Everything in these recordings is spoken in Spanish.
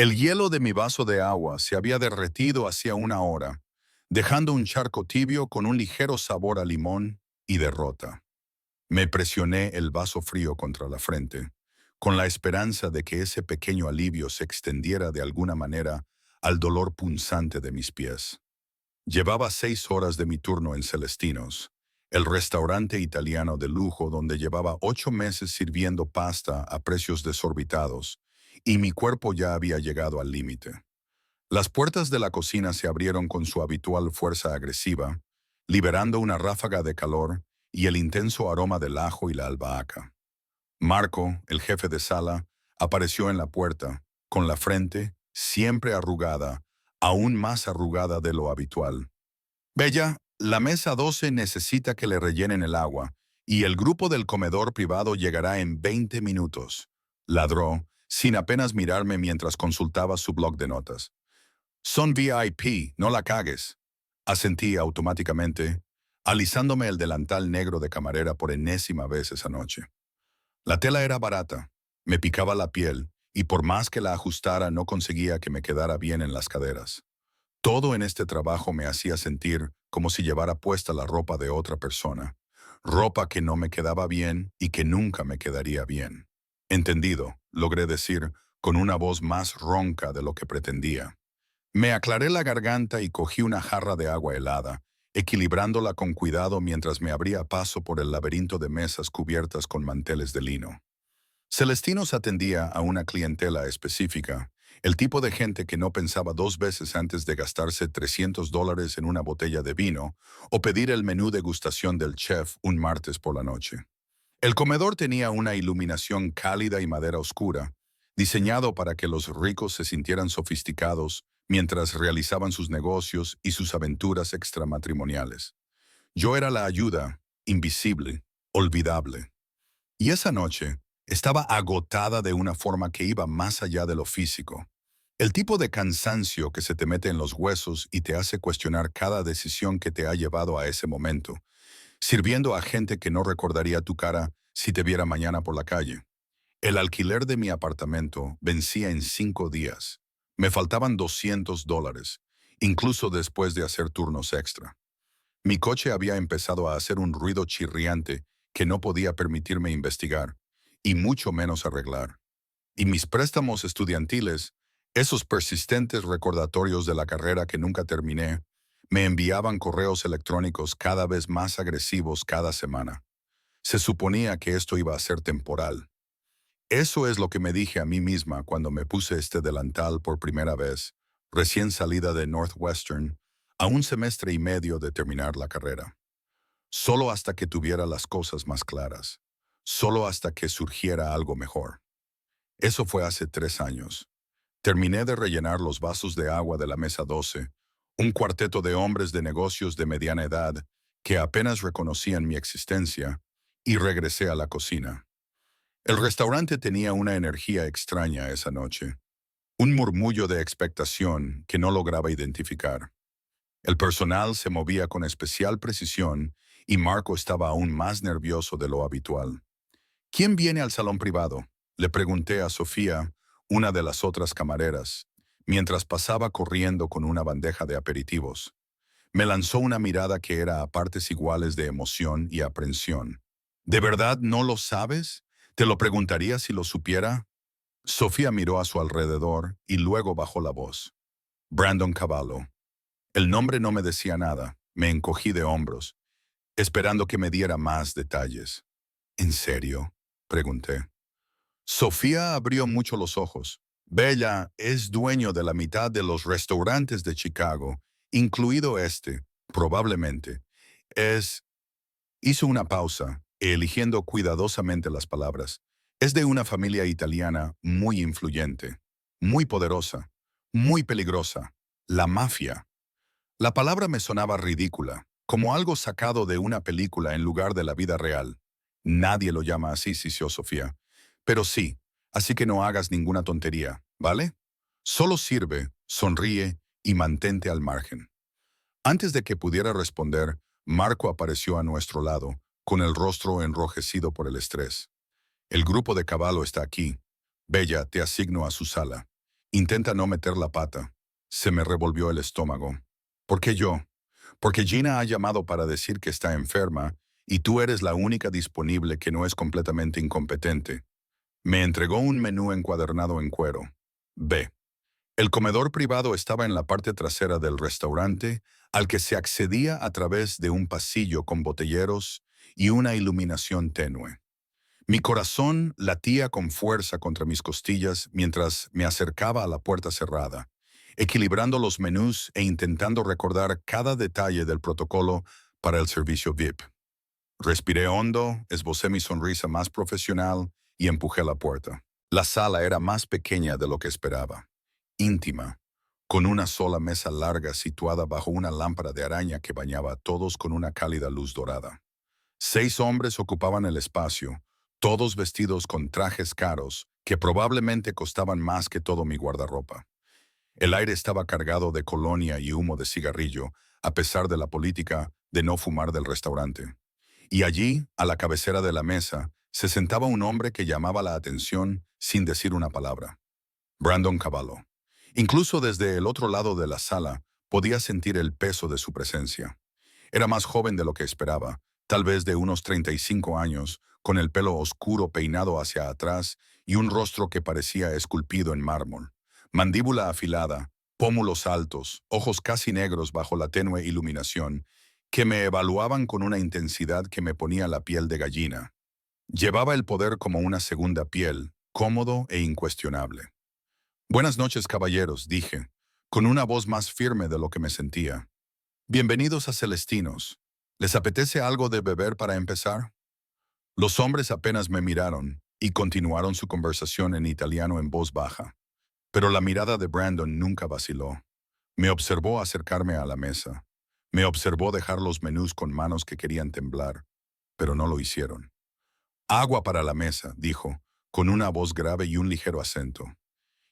El hielo de mi vaso de agua se había derretido hacía una hora, dejando un charco tibio con un ligero sabor a limón y derrota. Me presioné el vaso frío contra la frente, con la esperanza de que ese pequeño alivio se extendiera de alguna manera al dolor punzante de mis pies. Llevaba 6 horas de mi turno en Celestinos, el restaurante italiano de lujo donde llevaba 8 meses sirviendo pasta a precios desorbitados, y mi cuerpo ya había llegado al límite. Las puertas de la cocina se abrieron con su habitual fuerza agresiva, liberando una ráfaga de calor y el intenso aroma del ajo y la albahaca. Marco, el jefe de sala, apareció en la puerta, con la frente, siempre arrugada, aún más arrugada de lo habitual. Bella, la mesa 12 necesita que le rellenen el agua, y el grupo del comedor privado llegará en 20 minutos. Ladró, sin apenas mirarme mientras consultaba su bloc de notas. Son VIP, no la cagues. Asentí automáticamente, alisándome el delantal negro de camarera por enésima vez esa noche. La tela era barata, me picaba la piel, y por más que la ajustara no conseguía que me quedara bien en las caderas. Todo en este trabajo me hacía sentir como si llevara puesta la ropa de otra persona, ropa que no me quedaba bien y que nunca me quedaría bien. Entendido, logré decir, con una voz más ronca de lo que pretendía. Me aclaré la garganta y cogí una jarra de agua helada, equilibrándola con cuidado mientras me abría paso por el laberinto de mesas cubiertas con manteles de lino. Celestinos atendía a una clientela específica, el tipo de gente que no pensaba 2 veces antes de gastarse $300 en una botella de vino o pedir el menú degustación del chef un martes por la noche. El comedor tenía una iluminación cálida y madera oscura, diseñado para que los ricos se sintieran sofisticados mientras realizaban sus negocios y sus aventuras extramatrimoniales. Yo era la ayuda, invisible, olvidable. Y esa noche estaba agotada de una forma que iba más allá de lo físico. El tipo de cansancio que se te mete en los huesos y te hace cuestionar cada decisión que te ha llevado a ese momento, sirviendo a gente que no recordaría tu cara si te viera mañana por la calle. El alquiler de mi apartamento vencía en 5 días. Me faltaban $200, incluso después de hacer turnos extra. Mi coche había empezado a hacer un ruido chirriante que no podía permitirme investigar, y mucho menos arreglar. Y mis préstamos estudiantiles, esos persistentes recordatorios de la carrera que nunca terminé, me enviaban correos electrónicos cada vez más agresivos cada semana. Se suponía que esto iba a ser temporal. Eso es lo que me dije a mí misma cuando me puse este delantal por primera vez, recién salida de Northwestern, a un semestre y medio de terminar la carrera. Solo hasta que tuviera las cosas más claras. Solo hasta que surgiera algo mejor. Eso fue hace 3 años. Terminé de rellenar los vasos de agua de la mesa 12, un cuarteto de hombres de negocios de mediana edad que apenas reconocían mi existencia, y regresé a la cocina. El restaurante tenía una energía extraña esa noche, un murmullo de expectación que no lograba identificar. El personal se movía con especial precisión y Marco estaba aún más nervioso de lo habitual. ¿Quién viene al salón privado?, le pregunté a Sofía, una de las otras camareras, mientras pasaba corriendo con una bandeja de aperitivos. Me lanzó una mirada que era a partes iguales de emoción y aprensión. ¿De verdad no lo sabes? ¿Te lo preguntaría si lo supiera? Sofía miró a su alrededor y luego bajó la voz. Brandon Cavallo. El nombre no me decía nada. Me encogí de hombros, esperando que me diera más detalles. ¿En serio?, pregunté. Sofía abrió mucho los ojos. Bella es dueño de la mitad de los restaurantes de Chicago, incluido este, probablemente. Es... Hizo una pausa, eligiendo cuidadosamente las palabras. Es de una familia italiana muy influyente, muy poderosa, muy peligrosa. La mafia. La palabra me sonaba ridícula, como algo sacado de una película en lugar de la vida real. Nadie lo llama así, sisió Sofía. Pero sí, así que no hagas ninguna tontería, ¿vale? Solo sirve, sonríe y mantente al margen. Antes de que pudiera responder, Marco apareció a nuestro lado, con el rostro enrojecido por el estrés. El grupo de Cavallo está aquí. Bella, te asigno a su sala. Intenta no meter la pata. Se me revolvió el estómago. ¿Por qué yo? Porque Gina ha llamado para decir que está enferma y tú eres la única disponible que no es completamente incompetente. Me entregó un menú encuadernado en cuero. B. El comedor privado estaba en la parte trasera del restaurante, al que se accedía a través de un pasillo con botelleros y una iluminación tenue. Mi corazón latía con fuerza contra mis costillas mientras me acercaba a la puerta cerrada, equilibrando los menús e intentando recordar cada detalle del protocolo para el servicio VIP. Respiré hondo, esbocé mi sonrisa más profesional y empujé la puerta. La sala era más pequeña de lo que esperaba, íntima, con una sola mesa larga situada bajo una lámpara de araña que bañaba a todos con una cálida luz dorada. 6 hombres ocupaban el espacio, todos vestidos con trajes caros que probablemente costaban más que todo mi guardarropa. El aire estaba cargado de colonia y humo de cigarrillo, a pesar de la política de no fumar del restaurante. Y allí, a la cabecera de la mesa, se sentaba un hombre que llamaba la atención sin decir una palabra. Brandon Cavallo. Incluso desde el otro lado de la sala, podía sentir el peso de su presencia. Era más joven de lo que esperaba, tal vez de unos 35 años, con el pelo oscuro peinado hacia atrás y un rostro que parecía esculpido en mármol. Mandíbula afilada, pómulos altos, ojos casi negros bajo la tenue iluminación, que me evaluaban con una intensidad que me ponía la piel de gallina. Llevaba el poder como una segunda piel, cómodo e incuestionable. Buenas noches, caballeros, dije, con una voz más firme de lo que me sentía. Bienvenidos a Celestinos. ¿Les apetece algo de beber para empezar? Los hombres apenas me miraron y continuaron su conversación en italiano en voz baja. Pero la mirada de Brandon nunca vaciló. Me observó acercarme a la mesa. Me observó dejar los menús con manos que querían temblar, pero no lo hicieron. Agua para la mesa, dijo, con una voz grave y un ligero acento.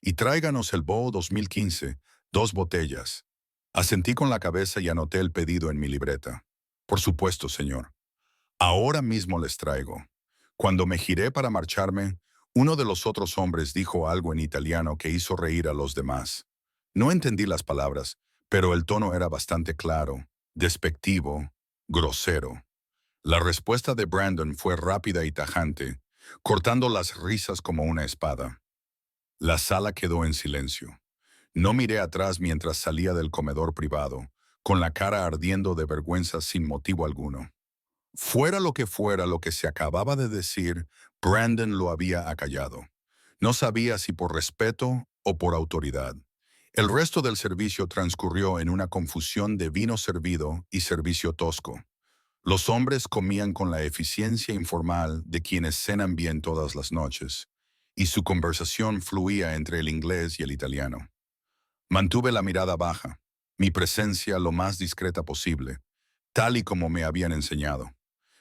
Y tráiganos el Bow 2015, 2 botellas. Asentí con la cabeza y anoté el pedido en mi libreta. Por supuesto, señor. Ahora mismo les traigo. Cuando me giré para marcharme, uno de los otros hombres dijo algo en italiano que hizo reír a los demás. No entendí las palabras, pero el tono era bastante claro, despectivo, grosero. La respuesta de Brandon fue rápida y tajante, cortando las risas como una espada. La sala quedó en silencio. No miré atrás mientras salía del comedor privado, con la cara ardiendo de vergüenza sin motivo alguno. Fuera lo que se acababa de decir, Brandon lo había acallado. No sabía si por respeto o por autoridad. El resto del servicio transcurrió en una confusión de vino servido y servicio tosco. Los hombres comían con la eficiencia informal de quienes cenan bien todas las noches, y su conversación fluía entre el inglés y el italiano. Mantuve la mirada baja, mi presencia lo más discreta posible, tal y como me habían enseñado,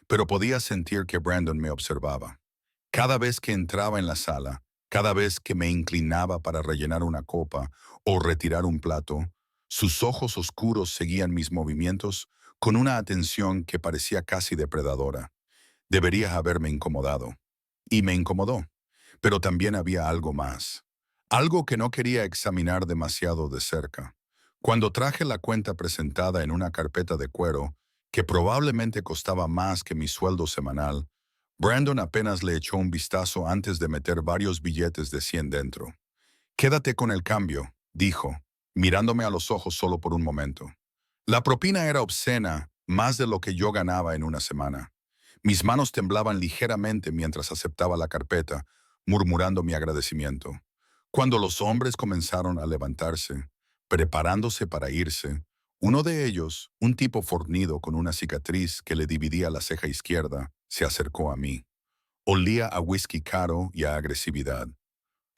pero podía sentir que Brandon me observaba. Cada vez que entraba en la sala, cada vez que me inclinaba para rellenar una copa o retirar un plato, sus ojos oscuros seguían mis movimientos con una atención que parecía casi depredadora. Debería haberme incomodado. Y me incomodó. Pero también había algo más. Algo que no quería examinar demasiado de cerca. Cuando traje la cuenta presentada en una carpeta de cuero, que probablemente costaba más que mi sueldo semanal, Brandon apenas le echó un vistazo antes de meter varios billetes de 100 dentro. Quédate con el cambio, dijo, mirándome a los ojos solo por un momento. La propina era obscena, más de lo que yo ganaba en una semana. Mis manos temblaban ligeramente mientras aceptaba la carpeta, murmurando mi agradecimiento. Cuando los hombres comenzaron a levantarse, preparándose para irse, uno de ellos, un tipo fornido con una cicatriz que le dividía la ceja izquierda, se acercó a mí. Olía a whisky caro y a agresividad.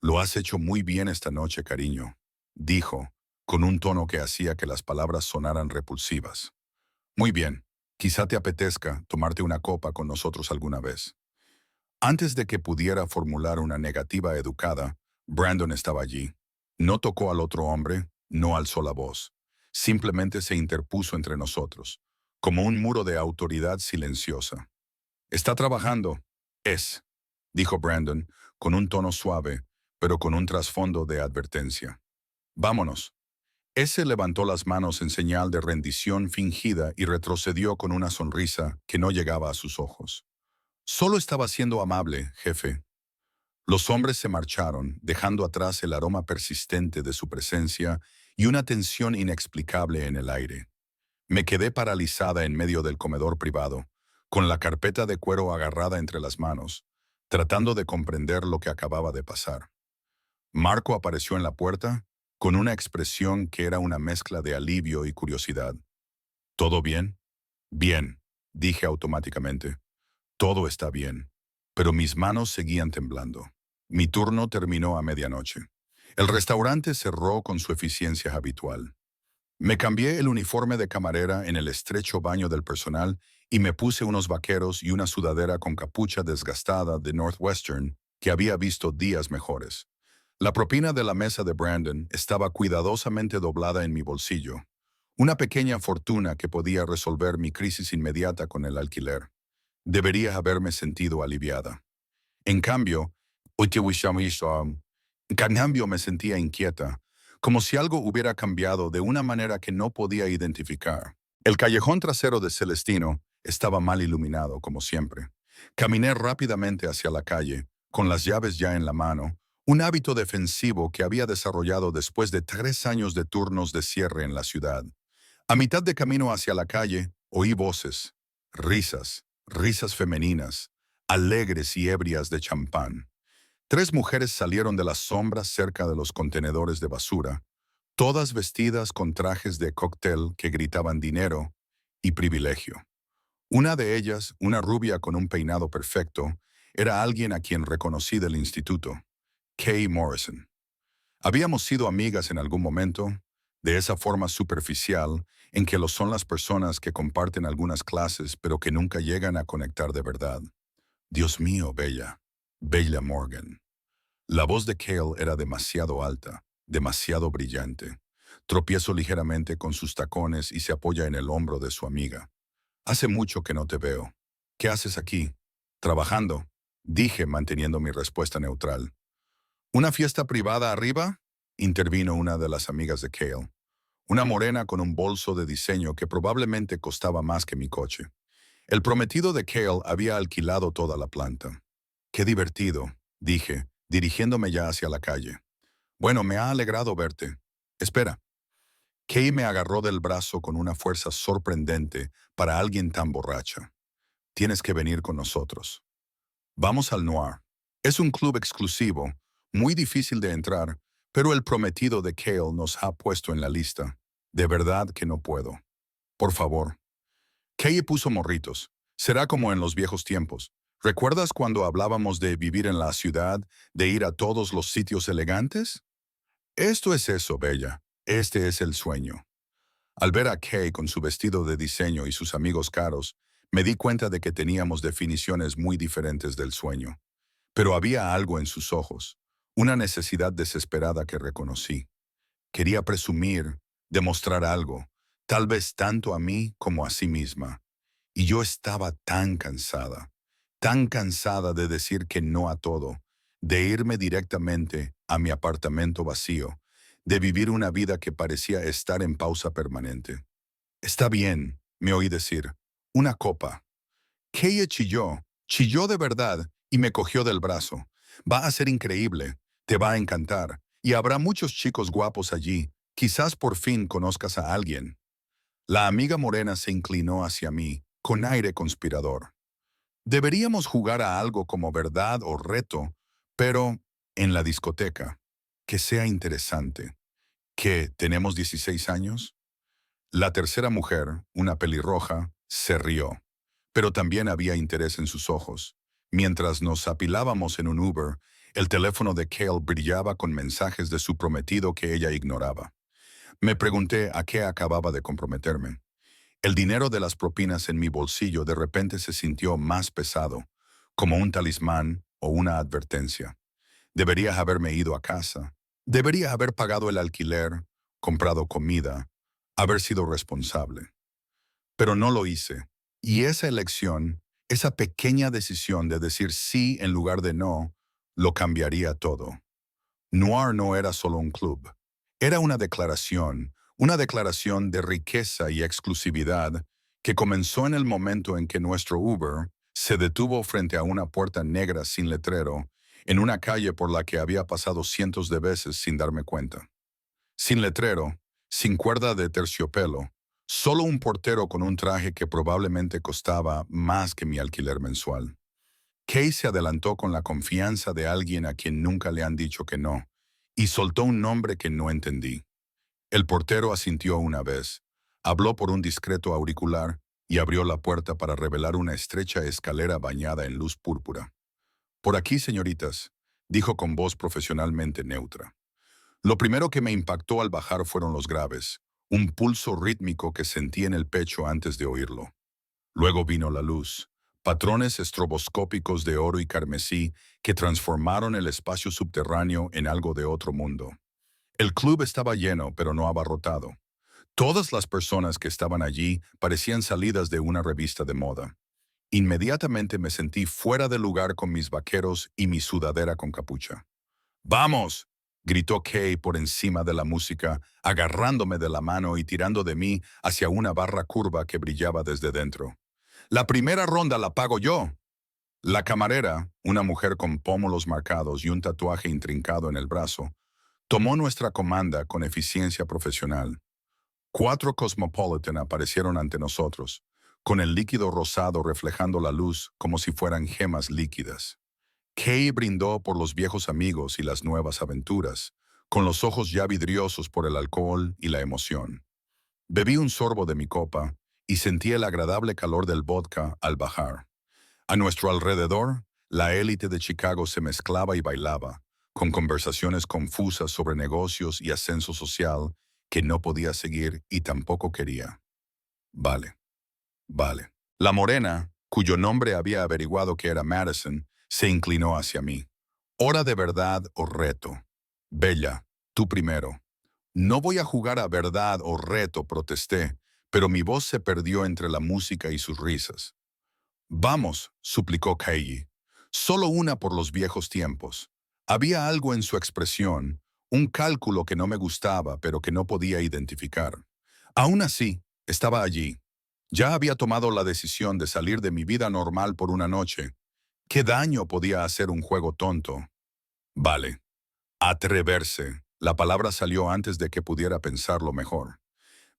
«Lo has hecho muy bien esta noche, cariño», dijo, con un tono que hacía que las palabras sonaran repulsivas. «Muy bien, quizá te apetezca tomarte una copa con nosotros alguna vez». Antes de que pudiera formular una negativa educada, Brandon estaba allí. No tocó al otro hombre, no alzó la voz. Simplemente se interpuso entre nosotros, como un muro de autoridad silenciosa. «Está trabajando». «Es», dijo Brandon, con un tono suave, pero con un trasfondo de advertencia. Vámonos. Ese levantó las manos en señal de rendición fingida y retrocedió con una sonrisa que no llegaba a sus ojos. Solo estaba siendo amable, jefe. Los hombres se marcharon, dejando atrás el aroma persistente de su presencia y una tensión inexplicable en el aire. Me quedé paralizada en medio del comedor privado, con la carpeta de cuero agarrada entre las manos, tratando de comprender lo que acababa de pasar. Marco apareció en la puerta, con una expresión que era una mezcla de alivio y curiosidad. ¿Todo bien? Bien, dije automáticamente. Todo está bien, pero mis manos seguían temblando. Mi turno terminó a medianoche. El restaurante cerró con su eficiencia habitual. Me cambié el uniforme de camarera en el estrecho baño del personal y me puse unos vaqueros y una sudadera con capucha desgastada de Northwestern que había visto días mejores. La propina de la mesa de Brandon estaba cuidadosamente doblada en mi bolsillo, una pequeña fortuna que podía resolver mi crisis inmediata con el alquiler. Debería haberme sentido aliviada. En cambio, me sentía inquieta, como si algo hubiera cambiado de una manera que no podía identificar. El callejón trasero de Celestino estaba mal iluminado, como siempre. Caminé rápidamente hacia la calle, con las llaves ya en la mano, un hábito defensivo que había desarrollado después de 3 años de turnos de cierre en la ciudad. A mitad de camino hacia la calle, oí voces, risas femeninas, alegres y ebrias de champán. 3 mujeres salieron de las sombras cerca de los contenedores de basura, todas vestidas con trajes de cóctel que gritaban dinero y privilegio. Una de ellas, una rubia con un peinado perfecto, era alguien a quien reconocí del instituto, Kay Morrison. Habíamos sido amigas en algún momento, de esa forma superficial en que lo son las personas que comparten algunas clases pero que nunca llegan a conectar de verdad. Dios mío, Bella Morgan. La voz de Cale era demasiado alta, demasiado brillante. Tropiezo ligeramente con sus tacones y se apoya en el hombro de su amiga. Hace mucho que no te veo. ¿Qué haces aquí? Trabajando, dije manteniendo mi respuesta neutral. ¿Una fiesta privada arriba? Intervino una de las amigas de Cale. Una morena con un bolso de diseño que probablemente costaba más que mi coche. El prometido de Cale había alquilado toda la planta. Qué divertido, dije, dirigiéndome ya hacia la calle. Bueno, me ha alegrado verte. Espera. Kay me agarró del brazo con una fuerza sorprendente para alguien tan borracha. Tienes que venir con nosotros. Vamos al Noir. Es un club exclusivo, muy difícil de entrar, pero el prometido de Cale nos ha puesto en la lista. De verdad que no puedo. Por favor. Kay puso morritos. Será como en los viejos tiempos. ¿Recuerdas cuando hablábamos de vivir en la ciudad, de ir a todos los sitios elegantes? Esto es eso, Bella. Este es el sueño. Al ver a Kay con su vestido de diseño y sus amigos caros, me di cuenta de que teníamos definiciones muy diferentes del sueño. Pero había algo en sus ojos, una necesidad desesperada que reconocí. Quería presumir, demostrar algo, tal vez tanto a mí como a sí misma. Y yo estaba tan cansada de decir que no a todo, de irme directamente a mi apartamento vacío, de vivir una vida que parecía estar en pausa permanente. Está bien, me oí decir, una copa. Kay chilló de verdad y me cogió del brazo. Va a ser increíble, te va a encantar, y habrá muchos chicos guapos allí, quizás por fin conozcas a alguien. La amiga morena se inclinó hacia mí, con aire conspirador. Deberíamos jugar a algo como verdad o reto, pero en la discoteca. Que sea interesante. ¿Qué, tenemos 16 años? La tercera mujer, una pelirroja, se rió, pero también había interés en sus ojos. Mientras nos apilábamos en un Uber, el teléfono de Cale brillaba con mensajes de su prometido que ella ignoraba. Me pregunté a qué acababa de comprometerme. El dinero de las propinas en mi bolsillo de repente se sintió más pesado, como un talismán o una advertencia. Debería haberme ido a casa. Debería haber pagado el alquiler, comprado comida, haber sido responsable. Pero no lo hice. Y esa elección, esa pequeña decisión de decir sí en lugar de no, lo cambiaría todo. Noir no era solo un club. Era una declaración de riqueza y exclusividad que comenzó en el momento en que nuestro Uber se detuvo frente a una puerta negra sin letrero en una calle por la que había pasado cientos de veces sin darme cuenta. Sin letrero, sin cuerda de terciopelo, solo un portero con un traje que probablemente costaba más que mi alquiler mensual. Kay se adelantó con la confianza de alguien a quien nunca le han dicho que no, y soltó un nombre que no entendí. El portero asintió una vez, habló por un discreto auricular y abrió la puerta para revelar una estrecha escalera bañada en luz púrpura. Por aquí, señoritas, dijo con voz profesionalmente neutra. Lo primero que me impactó al bajar fueron los graves, un pulso rítmico que sentí en el pecho antes de oírlo. Luego vino la luz, patrones estroboscópicos de oro y carmesí que transformaron el espacio subterráneo en algo de otro mundo. El club estaba lleno, pero no abarrotado. Todas las personas que estaban allí parecían salidas de una revista de moda. Inmediatamente me sentí fuera de lugar con mis vaqueros y mi sudadera con capucha. ¡Vamos!, gritó Kay por encima de la música, agarrándome de la mano y tirando de mí hacia una barra curva que brillaba desde dentro. La primera ronda la pago yo. La camarera, una mujer con pómulos marcados y un tatuaje intrincado en el brazo, tomó nuestra comanda con eficiencia profesional. 4 Cosmopolitan aparecieron ante nosotros, con el líquido rosado reflejando la luz como si fueran gemas líquidas. Kay brindó por los viejos amigos y las nuevas aventuras, con los ojos ya vidriosos por el alcohol y la emoción. Bebí un sorbo de mi copa y sentí el agradable calor del vodka al bajar. A nuestro alrededor, la élite de Chicago se mezclaba y bailaba, con conversaciones confusas sobre negocios y ascenso social que no podía seguir y tampoco quería. Vale, vale. La morena, cuyo nombre había averiguado que era Madison, se inclinó hacia mí. Hora de verdad o reto. Bella, tú primero. No voy a jugar a verdad o reto, protesté, pero mi voz se perdió entre la música y sus risas. Vamos, suplicó Kay. Solo una por los viejos tiempos. Había algo en su expresión, un cálculo que no me gustaba, pero que no podía identificar. Aún así, estaba allí. Ya había tomado la decisión de salir de mi vida normal por una noche. ¿Qué daño podía hacer un juego tonto? Vale. Atreverse. La palabra salió antes de que pudiera pensarlo mejor.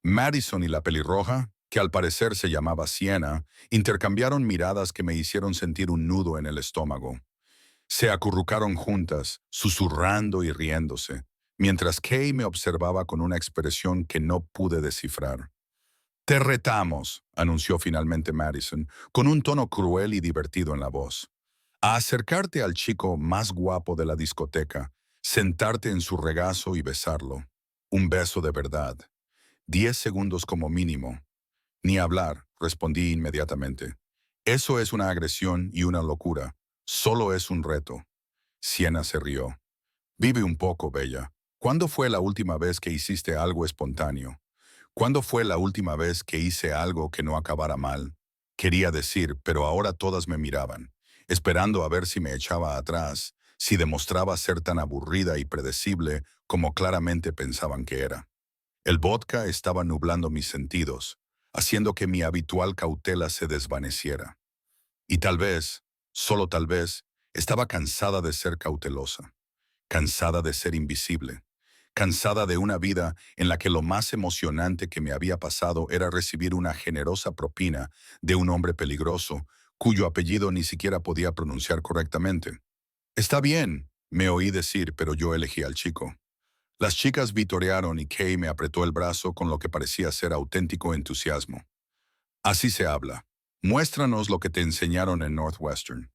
Madison y la pelirroja, que al parecer se llamaba Siena, intercambiaron miradas que me hicieron sentir un nudo en el estómago. Se acurrucaron juntas, susurrando y riéndose, mientras Kay me observaba con una expresión que no pude descifrar. Te retamos, anunció finalmente Madison, con un tono cruel y divertido en la voz, a acercarte al chico más guapo de la discoteca, sentarte en su regazo y besarlo. Un beso de verdad. 10 segundos como mínimo. Ni hablar, respondí inmediatamente. Eso es una agresión y una locura. Solo es un reto. Siena se rió. Vive un poco, Bella. ¿Cuándo fue la última vez que hiciste algo espontáneo? ¿Cuándo fue la última vez que hice algo que no acabara mal? Quería decir, pero ahora todas me miraban, esperando a ver si me echaba atrás, si demostraba ser tan aburrida y predecible como claramente pensaban que era. El vodka estaba nublando mis sentidos, haciendo que mi habitual cautela se desvaneciera. Y tal vez, solo tal vez, estaba cansada de ser cautelosa, cansada de ser invisible, cansada de una vida en la que lo más emocionante que me había pasado era recibir una generosa propina de un hombre peligroso, cuyo apellido ni siquiera podía pronunciar correctamente. Está bien, me oí decir, pero yo elegí al chico. Las chicas vitorearon y Kay me apretó el brazo con lo que parecía ser auténtico entusiasmo. Así se habla. Muéstranos lo que te enseñaron en Northwestern.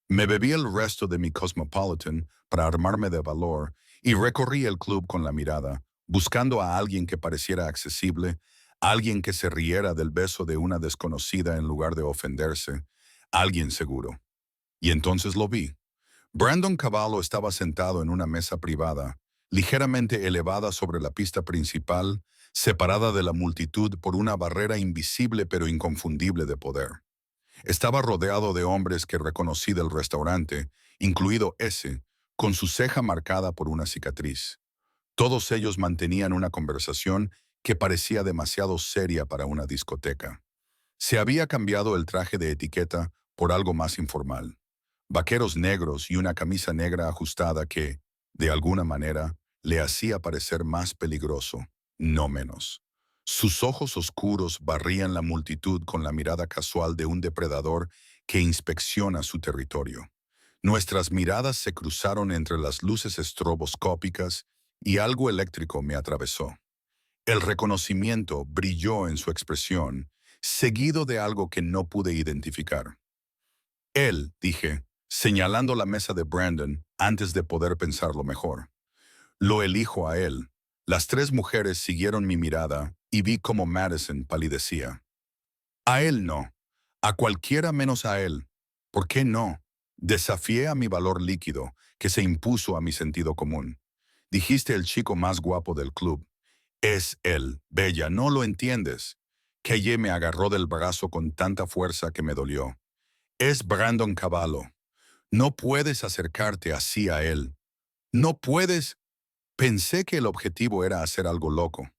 Me bebí el resto de mi Cosmopolitan para armarme de valor y recorrí el club con la mirada, buscando a alguien que pareciera accesible, alguien que se riera del beso de una desconocida en lugar de ofenderse, alguien seguro. Y entonces lo vi. Brandon Cavallo estaba sentado en una mesa privada, ligeramente elevada sobre la pista principal, separada de la multitud por una barrera invisible pero inconfundible de poder. Estaba rodeado de hombres que reconocí del restaurante, incluido ese, con su ceja marcada por una cicatriz. Todos ellos mantenían una conversación que parecía demasiado seria para una discoteca. Se había cambiado el traje de etiqueta por algo más informal. Vaqueros negros y una camisa negra ajustada que, de alguna manera, le hacía parecer más peligroso, no menos. Sus ojos oscuros barrían la multitud con la mirada casual de un depredador que inspecciona su territorio. Nuestras miradas se cruzaron entre las luces estroboscópicas y algo eléctrico me atravesó. El reconocimiento brilló en su expresión, seguido de algo que no pude identificar. Él, dije, señalando la mesa de Brandon antes de poder pensarlo mejor. Lo elijo a él. Las tres mujeres siguieron mi mirada y vi cómo Madison palidecía. A él no. A cualquiera menos a él. ¿Por qué no? Desafié a mi valor líquido, que se impuso a mi sentido común. Dijiste el chico más guapo del club. Es él, Bella, no lo entiendes. Keye me agarró del brazo con tanta fuerza que me dolió. Es Brandon Cavallo. No puedes acercarte así a él. No puedes. Pensé que el objetivo era hacer algo loco.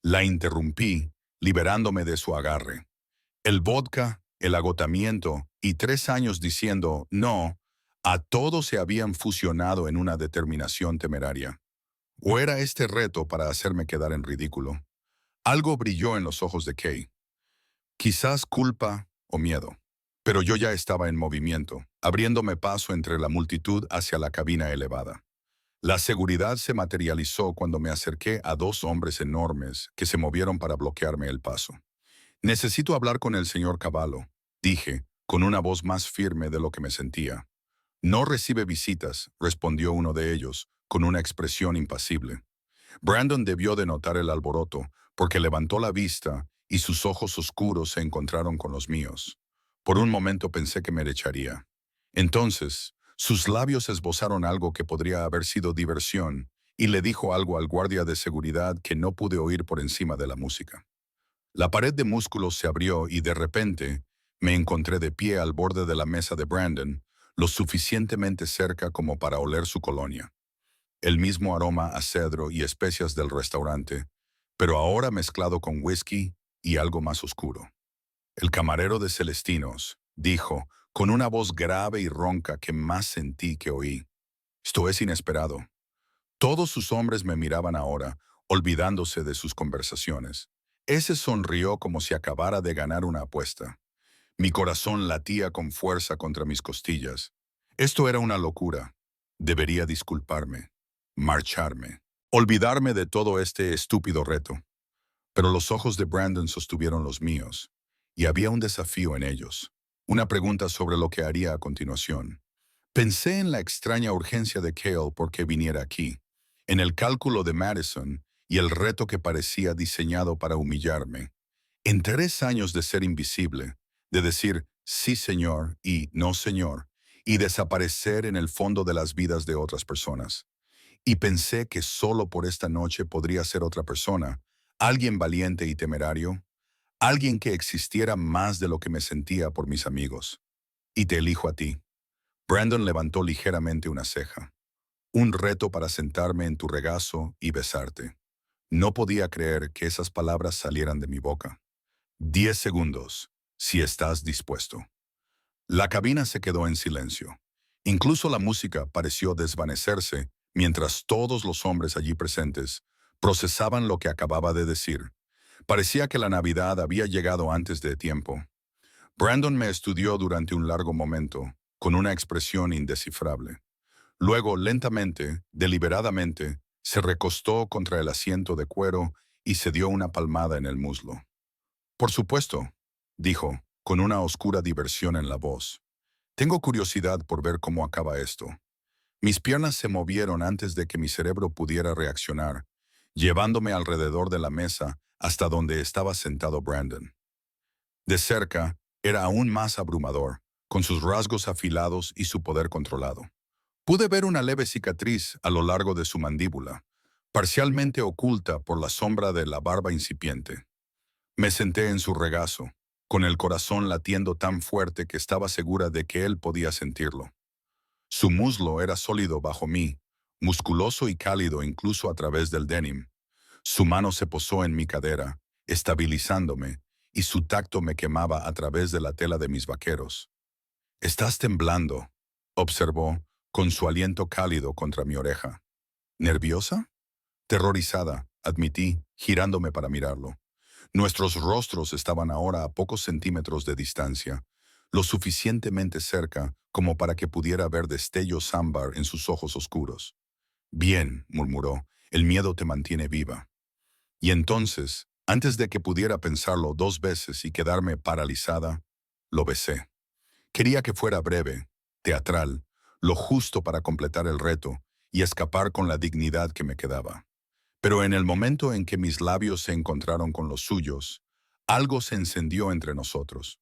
La interrumpí, liberándome de su agarre. El vodka, el agotamiento y 3 años diciendo no, a todos se habían fusionado en una determinación temeraria. ¿O era este reto para hacerme quedar en ridículo? Algo brilló en los ojos de Kay. Quizás culpa o miedo. Pero yo ya estaba en movimiento, abriéndome paso entre la multitud hacia la cabina elevada. La seguridad se materializó cuando me acerqué a dos hombres enormes que se movieron para bloquearme el paso. Necesito hablar con el señor Cavallo, dije, con una voz más firme de lo que me sentía. No recibe visitas, respondió uno de ellos, con una expresión impasible. Brandon debió de notar el alboroto, porque levantó la vista y sus ojos oscuros se encontraron con los míos. Por un momento pensé que me echaría. Entonces, sus labios esbozaron algo que podría haber sido diversión, y le dijo algo al guardia de seguridad que no pude oír por encima de la música. La pared de músculos se abrió y de repente me encontré de pie al borde de la mesa de Brandon, lo suficientemente cerca como para oler su colonia. El mismo aroma a cedro y especias del restaurante, pero ahora mezclado con whisky y algo más oscuro. El camarero de Celestinos dijo, con una voz grave y ronca que más sentí que oí. Esto es inesperado. Todos sus hombres me miraban ahora, olvidándose de sus conversaciones. Ese sonrió como si acabara de ganar una apuesta. Mi corazón latía con fuerza contra mis costillas. Esto era una locura. Debería disculparme, marcharme, olvidarme de todo este estúpido reto. Pero los ojos de Brandon sostuvieron los míos, y había un desafío en ellos, una pregunta sobre lo que haría a continuación. Pensé en la extraña urgencia de Cale por qué viniera aquí, en el cálculo de Madison y el reto que parecía diseñado para humillarme. En 3 años de ser invisible, de decir sí señor y no señor, y desaparecer en el fondo de las vidas de otras personas. Y pensé que solo por esta noche podría ser otra persona, alguien valiente y temerario, alguien que existiera más de lo que me sentía por mis amigos. Y te elijo a ti. Brandon levantó ligeramente una ceja. Un reto para sentarme en tu regazo y besarte. No podía creer que esas palabras salieran de mi boca. 10 segundos, si estás dispuesto. La cabina se quedó en silencio. Incluso la música pareció desvanecerse mientras todos los hombres allí presentes procesaban lo que acababa de decir. Parecía que la Navidad había llegado antes de tiempo. Brandon me estudió durante un largo momento, con una expresión indescifrable. Luego, lentamente, deliberadamente, se recostó contra el asiento de cuero y se dio una palmada en el muslo. Por supuesto, dijo, con una oscura diversión en la voz. Tengo curiosidad por ver cómo acaba esto. Mis piernas se movieron antes de que mi cerebro pudiera reaccionar, llevándome alrededor de la mesa hasta donde estaba sentado Brandon. De cerca, era aún más abrumador, con sus rasgos afilados y su poder controlado. Pude ver una leve cicatriz a lo largo de su mandíbula, parcialmente oculta por la sombra de la barba incipiente. Me senté en su regazo, con el corazón latiendo tan fuerte que estaba segura de que él podía sentirlo. Su muslo era sólido bajo mí, musculoso y cálido incluso a través del denim. Su mano se posó en mi cadera, estabilizándome, y su tacto me quemaba a través de la tela de mis vaqueros. «Estás temblando», observó, con su aliento cálido contra mi oreja. «¿Nerviosa?» «Terrorizada», admití, girándome para mirarlo. Nuestros rostros estaban ahora a pocos centímetros de distancia, lo suficientemente cerca como para que pudiera ver destellos ámbar en sus ojos oscuros. «Bien», murmuró, «el miedo te mantiene viva». Y entonces, antes de que pudiera pensarlo 2 veces y quedarme paralizada, lo besé. Quería que fuera breve, teatral, lo justo para completar el reto y escapar con la dignidad que me quedaba. Pero en el momento en que mis labios se encontraron con los suyos, algo se encendió entre nosotros.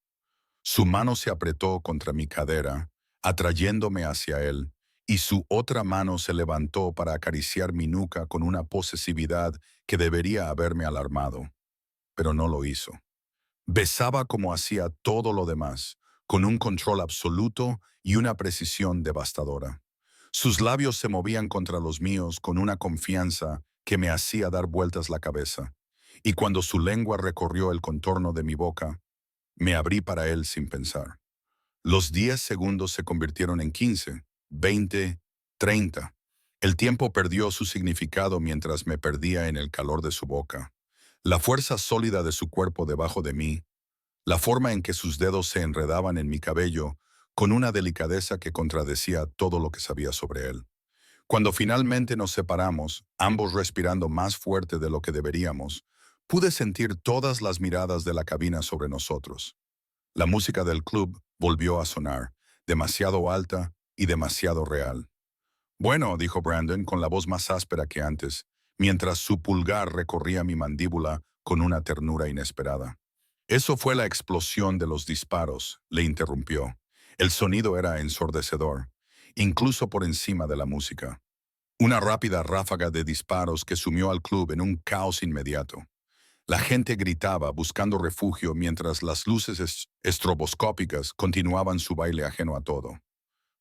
Su mano se apretó contra mi cadera, atrayéndome hacia él, y su otra mano se levantó para acariciar mi nuca con una posesividad que debería haberme alarmado, pero no lo hizo. Besaba como hacía todo lo demás, con un control absoluto y una precisión devastadora. Sus labios se movían contra los míos con una confianza que me hacía dar vueltas la cabeza, y cuando su lengua recorrió el contorno de mi boca, me abrí para él sin pensar. Los 10 segundos se convirtieron en 15, 20, 30. El tiempo perdió su significado mientras me perdía en el calor de su boca. La fuerza sólida de su cuerpo debajo de mí, la forma en que sus dedos se enredaban en mi cabello, con una delicadeza que contradecía todo lo que sabía sobre él. Cuando finalmente nos separamos, ambos respirando más fuerte de lo que deberíamos, pude sentir todas las miradas de la cabina sobre nosotros. La música del club volvió a sonar, demasiado alta y demasiado real. «Bueno», dijo Brandon con la voz más áspera que antes, mientras su pulgar recorría mi mandíbula con una ternura inesperada. «Eso fue la explosión de los disparos», le interrumpió. El sonido era ensordecedor, incluso por encima de la música. Una rápida ráfaga de disparos que sumió al club en un caos inmediato. La gente gritaba buscando refugio mientras las luces estroboscópicas continuaban su baile ajeno a todo.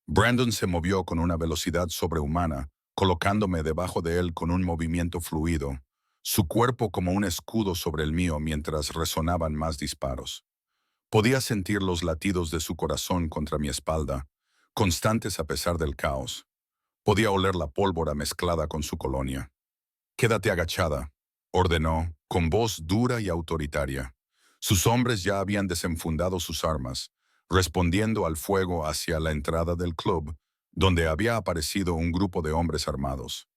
Brandon se movió con una velocidad sobrehumana, colocándome debajo de él con un movimiento fluido, su cuerpo como un escudo sobre el mío mientras resonaban más disparos. Podía sentir los latidos de su corazón contra mi espalda, constantes a pesar del caos. Podía oler la pólvora mezclada con su colonia. «Quédate agachada», ordenó, con voz dura y autoritaria. Sus hombres ya habían desenfundado sus armas, respondiendo al fuego hacia la entrada del club, donde había aparecido un grupo de hombres armados.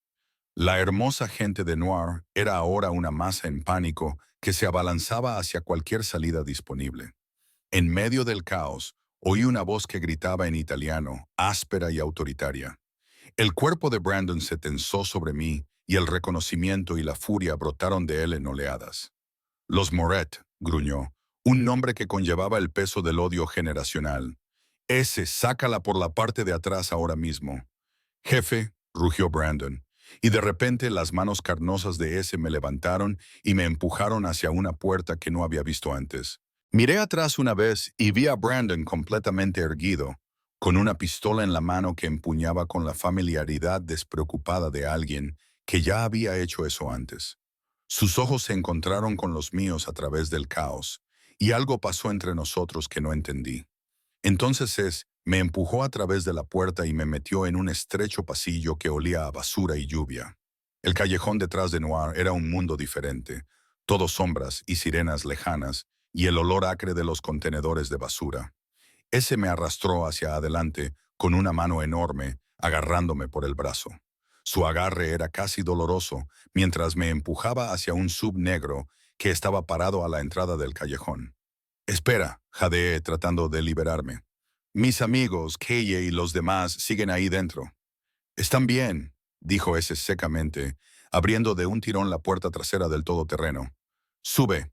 La hermosa gente de Noir era ahora una masa en pánico que se abalanzaba hacia cualquier salida disponible. En medio del caos, oí una voz que gritaba en italiano, áspera y autoritaria. El cuerpo de Brandon se tensó sobre mí y el reconocimiento y la furia brotaron de él en oleadas. «Los Moret», gruñó, un nombre que conllevaba el peso del odio generacional. «Ese, sácala por la parte de atrás ahora mismo». «Jefe», rugió Brandon, y de repente las manos carnosas de ese me levantaron y me empujaron hacia una puerta que no había visto antes. Miré atrás una vez y vi a Brandon completamente erguido, con una pistola en la mano que empuñaba con la familiaridad despreocupada de alguien que ya había hecho eso antes. Sus ojos se encontraron con los míos a través del caos, y algo pasó entre nosotros que no entendí. Entonces me empujó a través de la puerta y me metió en un estrecho pasillo que olía a basura y lluvia. El callejón detrás de Noir era un mundo diferente, todo sombras y sirenas lejanas, y el olor acre de los contenedores de basura. Ese me arrastró hacia adelante con una mano enorme, agarrándome por el brazo. Su agarre era casi doloroso mientras me empujaba hacia un sub negro que estaba parado a la entrada del callejón. «Espera», jadeé tratando de liberarme. «Mis amigos, Keye y los demás siguen ahí dentro». «Están bien», dijo ese secamente, abriendo de un tirón la puerta trasera del todoterreno. «Sube».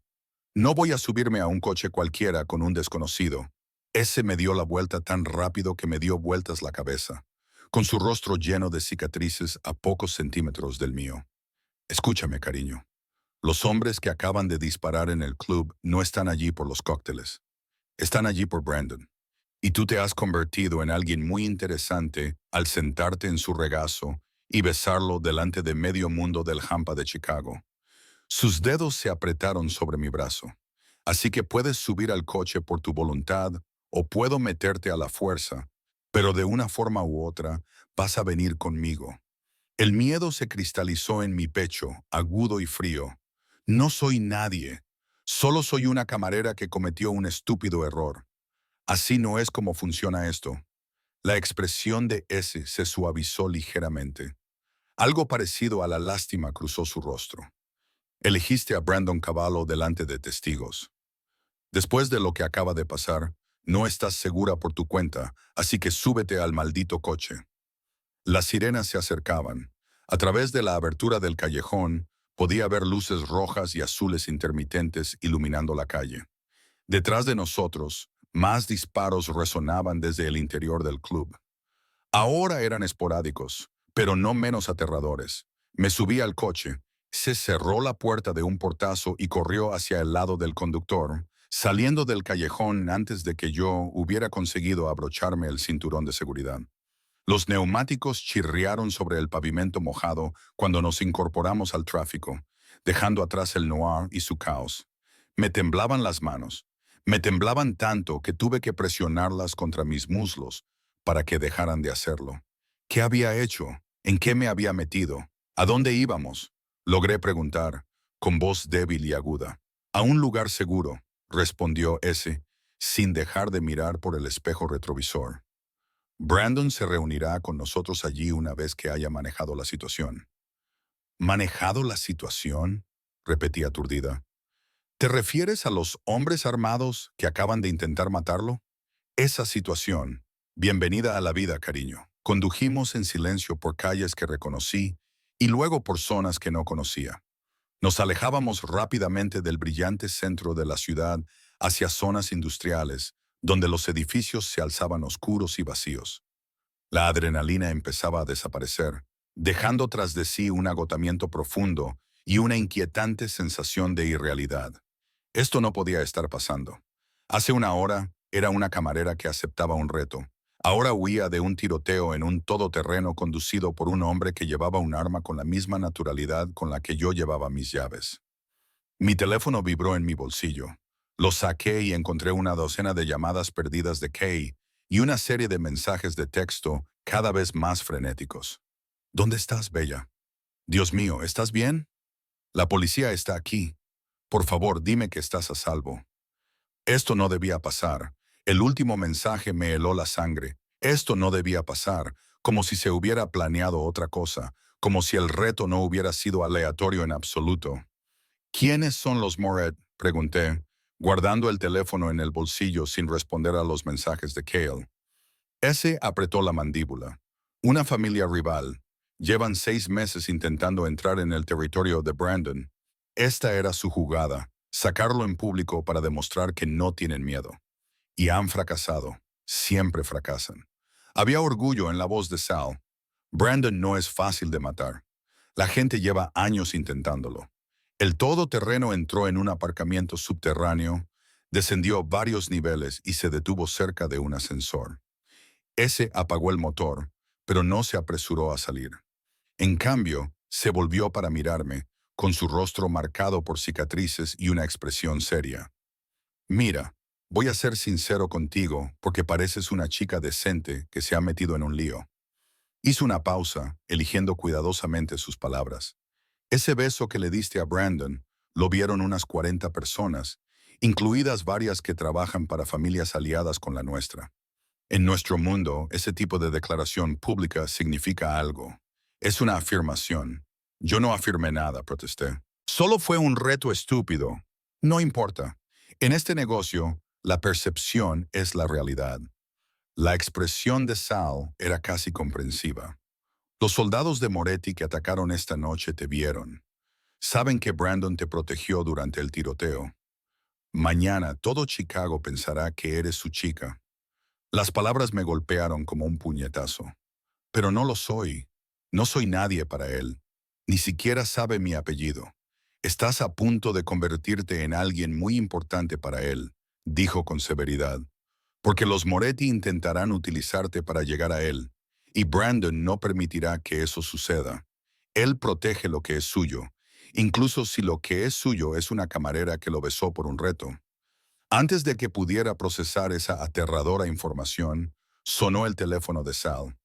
«No voy a subirme a un coche cualquiera con un desconocido». Ese me dio la vuelta tan rápido que me dio vueltas la cabeza, con su rostro lleno de cicatrices a pocos centímetros del mío. «Escúchame, cariño. Los hombres que acaban de disparar en el club no están allí por los cócteles. Están allí por Brandon. Y tú te has convertido en alguien muy interesante al sentarte en su regazo y besarlo delante de medio mundo del Hampa de Chicago. Sus dedos se apretaron sobre mi brazo. Así que puedes subir al coche por tu voluntad o puedo meterte a la fuerza, pero de una forma u otra vas a venir conmigo. El miedo se cristalizó en mi pecho, agudo y frío. No soy nadie. Solo soy una camarera que cometió un estúpido error. Así no es como funciona esto. La expresión de ese se suavizó ligeramente. Algo parecido a la lástima cruzó su rostro. Elegiste a Brandon Cavallo delante de testigos. Después de lo que acaba de pasar, no estás segura por tu cuenta, así que súbete al maldito coche. Las sirenas se acercaban. A través de la abertura del callejón, podía ver luces rojas y azules intermitentes iluminando la calle. Detrás de nosotros, más disparos resonaban desde el interior del club. Ahora eran esporádicos, pero no menos aterradores. Me subí al coche, se cerró la puerta de un portazo y corrió hacia el lado del conductor, saliendo del callejón antes de que yo hubiera conseguido abrocharme el cinturón de seguridad. Los neumáticos chirriaron sobre el pavimento mojado cuando nos incorporamos al tráfico, dejando atrás el noir y su caos. Me temblaban las manos. Me temblaban tanto que tuve que presionarlas contra mis muslos para que dejaran de hacerlo. ¿Qué había hecho? ¿En qué me había metido? ¿A dónde íbamos? Logré preguntar, con voz débil y aguda. A un lugar seguro, respondió ese, sin dejar de mirar por el espejo retrovisor. Brandon se reunirá con nosotros allí una vez que haya manejado la situación. ¿Manejado la situación? Repetí aturdida. ¿Te refieres a los hombres armados que acaban de intentar matarlo? Esa situación. Bienvenida a la vida, cariño. Condujimos en silencio por calles que reconocí y luego por zonas que no conocía. Nos alejábamos rápidamente del brillante centro de la ciudad hacia zonas industriales, donde los edificios se alzaban oscuros y vacíos. La adrenalina empezaba a desaparecer, dejando tras de sí un agotamiento profundo y una inquietante sensación de irrealidad. Esto no podía estar pasando. Hace una hora era una camarera que aceptaba un reto. Ahora huía de un tiroteo en un todoterreno conducido por un hombre que llevaba un arma con la misma naturalidad con la que yo llevaba mis llaves. Mi teléfono vibró en mi bolsillo. Lo saqué y encontré una docena de llamadas perdidas de Kay y una serie de mensajes de texto cada vez más frenéticos. ¿Dónde estás, Bella? Dios mío, ¿estás bien? La policía está aquí. Por favor, dime que estás a salvo. Esto no debía pasar. El último mensaje me heló la sangre. Esto no debía pasar, como si se hubiera planeado otra cosa, como si el reto no hubiera sido aleatorio en absoluto. ¿Quiénes son los Moret? Pregunté, guardando el teléfono en el bolsillo sin responder a los mensajes de Cale. Ese apretó la mandíbula. Una familia rival. Llevan 6 meses intentando entrar en el territorio de Brandon. Esta era su jugada, sacarlo en público para demostrar que no tienen miedo. Y han fracasado. Siempre fracasan. Había orgullo en la voz de Sal. Brandon no es fácil de matar. La gente lleva años intentándolo. El todoterreno entró en un aparcamiento subterráneo, descendió varios niveles y se detuvo cerca de un ascensor. Ese apagó el motor, pero no se apresuró a salir. En cambio, se volvió para mirarme, con su rostro marcado por cicatrices y una expresión seria. Mira, voy a ser sincero contigo porque pareces una chica decente que se ha metido en un lío. Hizo una pausa, eligiendo cuidadosamente sus palabras. Ese beso que le diste a Brandon lo vieron unas 40 personas, incluidas varias que trabajan para familias aliadas con la nuestra. En nuestro mundo, ese tipo de declaración pública significa algo. Es una afirmación. Yo no afirmé nada, protesté. Solo fue un reto estúpido. No importa. En este negocio, la percepción es la realidad. La expresión de Sal era casi comprensiva. Los soldados de Moretti que atacaron esta noche te vieron. Saben que Brandon te protegió durante el tiroteo. Mañana todo Chicago pensará que eres su chica. Las palabras me golpearon como un puñetazo. Pero no lo soy. No soy nadie para él. Ni siquiera sabe mi apellido. Estás a punto de convertirte en alguien muy importante para él, dijo con severidad. porque los Moretti intentarán utilizarte para llegar a él, y Brandon no permitirá que eso suceda. Él protege lo que es suyo, incluso si lo que es suyo es una camarera que lo besó por un reto. Antes de que pudiera procesar esa aterradora información, sonó el teléfono de Sal.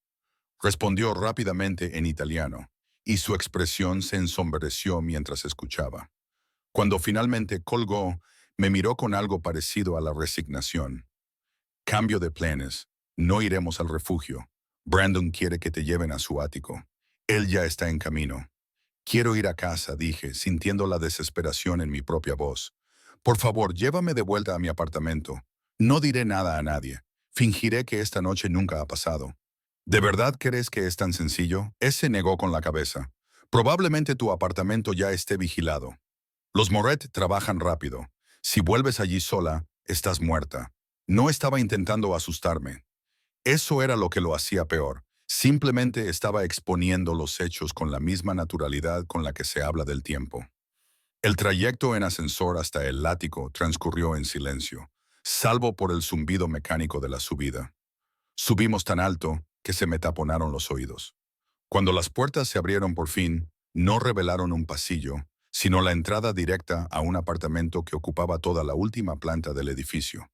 Respondió rápidamente en italiano, y su expresión se ensombreció mientras escuchaba. Cuando finalmente colgó, me miró con algo parecido a la resignación. Cambio de planes. No iremos al refugio. Brandon quiere que te lleven a su ático. Él ya está en camino. Quiero ir a casa, dije, sintiendo la desesperación en mi propia voz. Por favor, llévame de vuelta a mi apartamento. No diré nada a nadie. Fingiré que esta noche nunca ha pasado. ¿De verdad crees que es tan sencillo? Él se negó con la cabeza. Probablemente tu apartamento ya esté vigilado. Los Moret trabajan rápido. Si vuelves allí sola, estás muerta. No estaba intentando asustarme. Eso era lo que lo hacía peor. Simplemente estaba exponiendo los hechos con la misma naturalidad con la que se habla del tiempo. El trayecto en ascensor hasta el ático transcurrió en silencio, salvo por el zumbido mecánico de la subida. Subimos tan alto que se me taponaron los oídos. Cuando las puertas se abrieron por fin, no revelaron un pasillo, sino la entrada directa a un apartamento que ocupaba toda la última planta del edificio.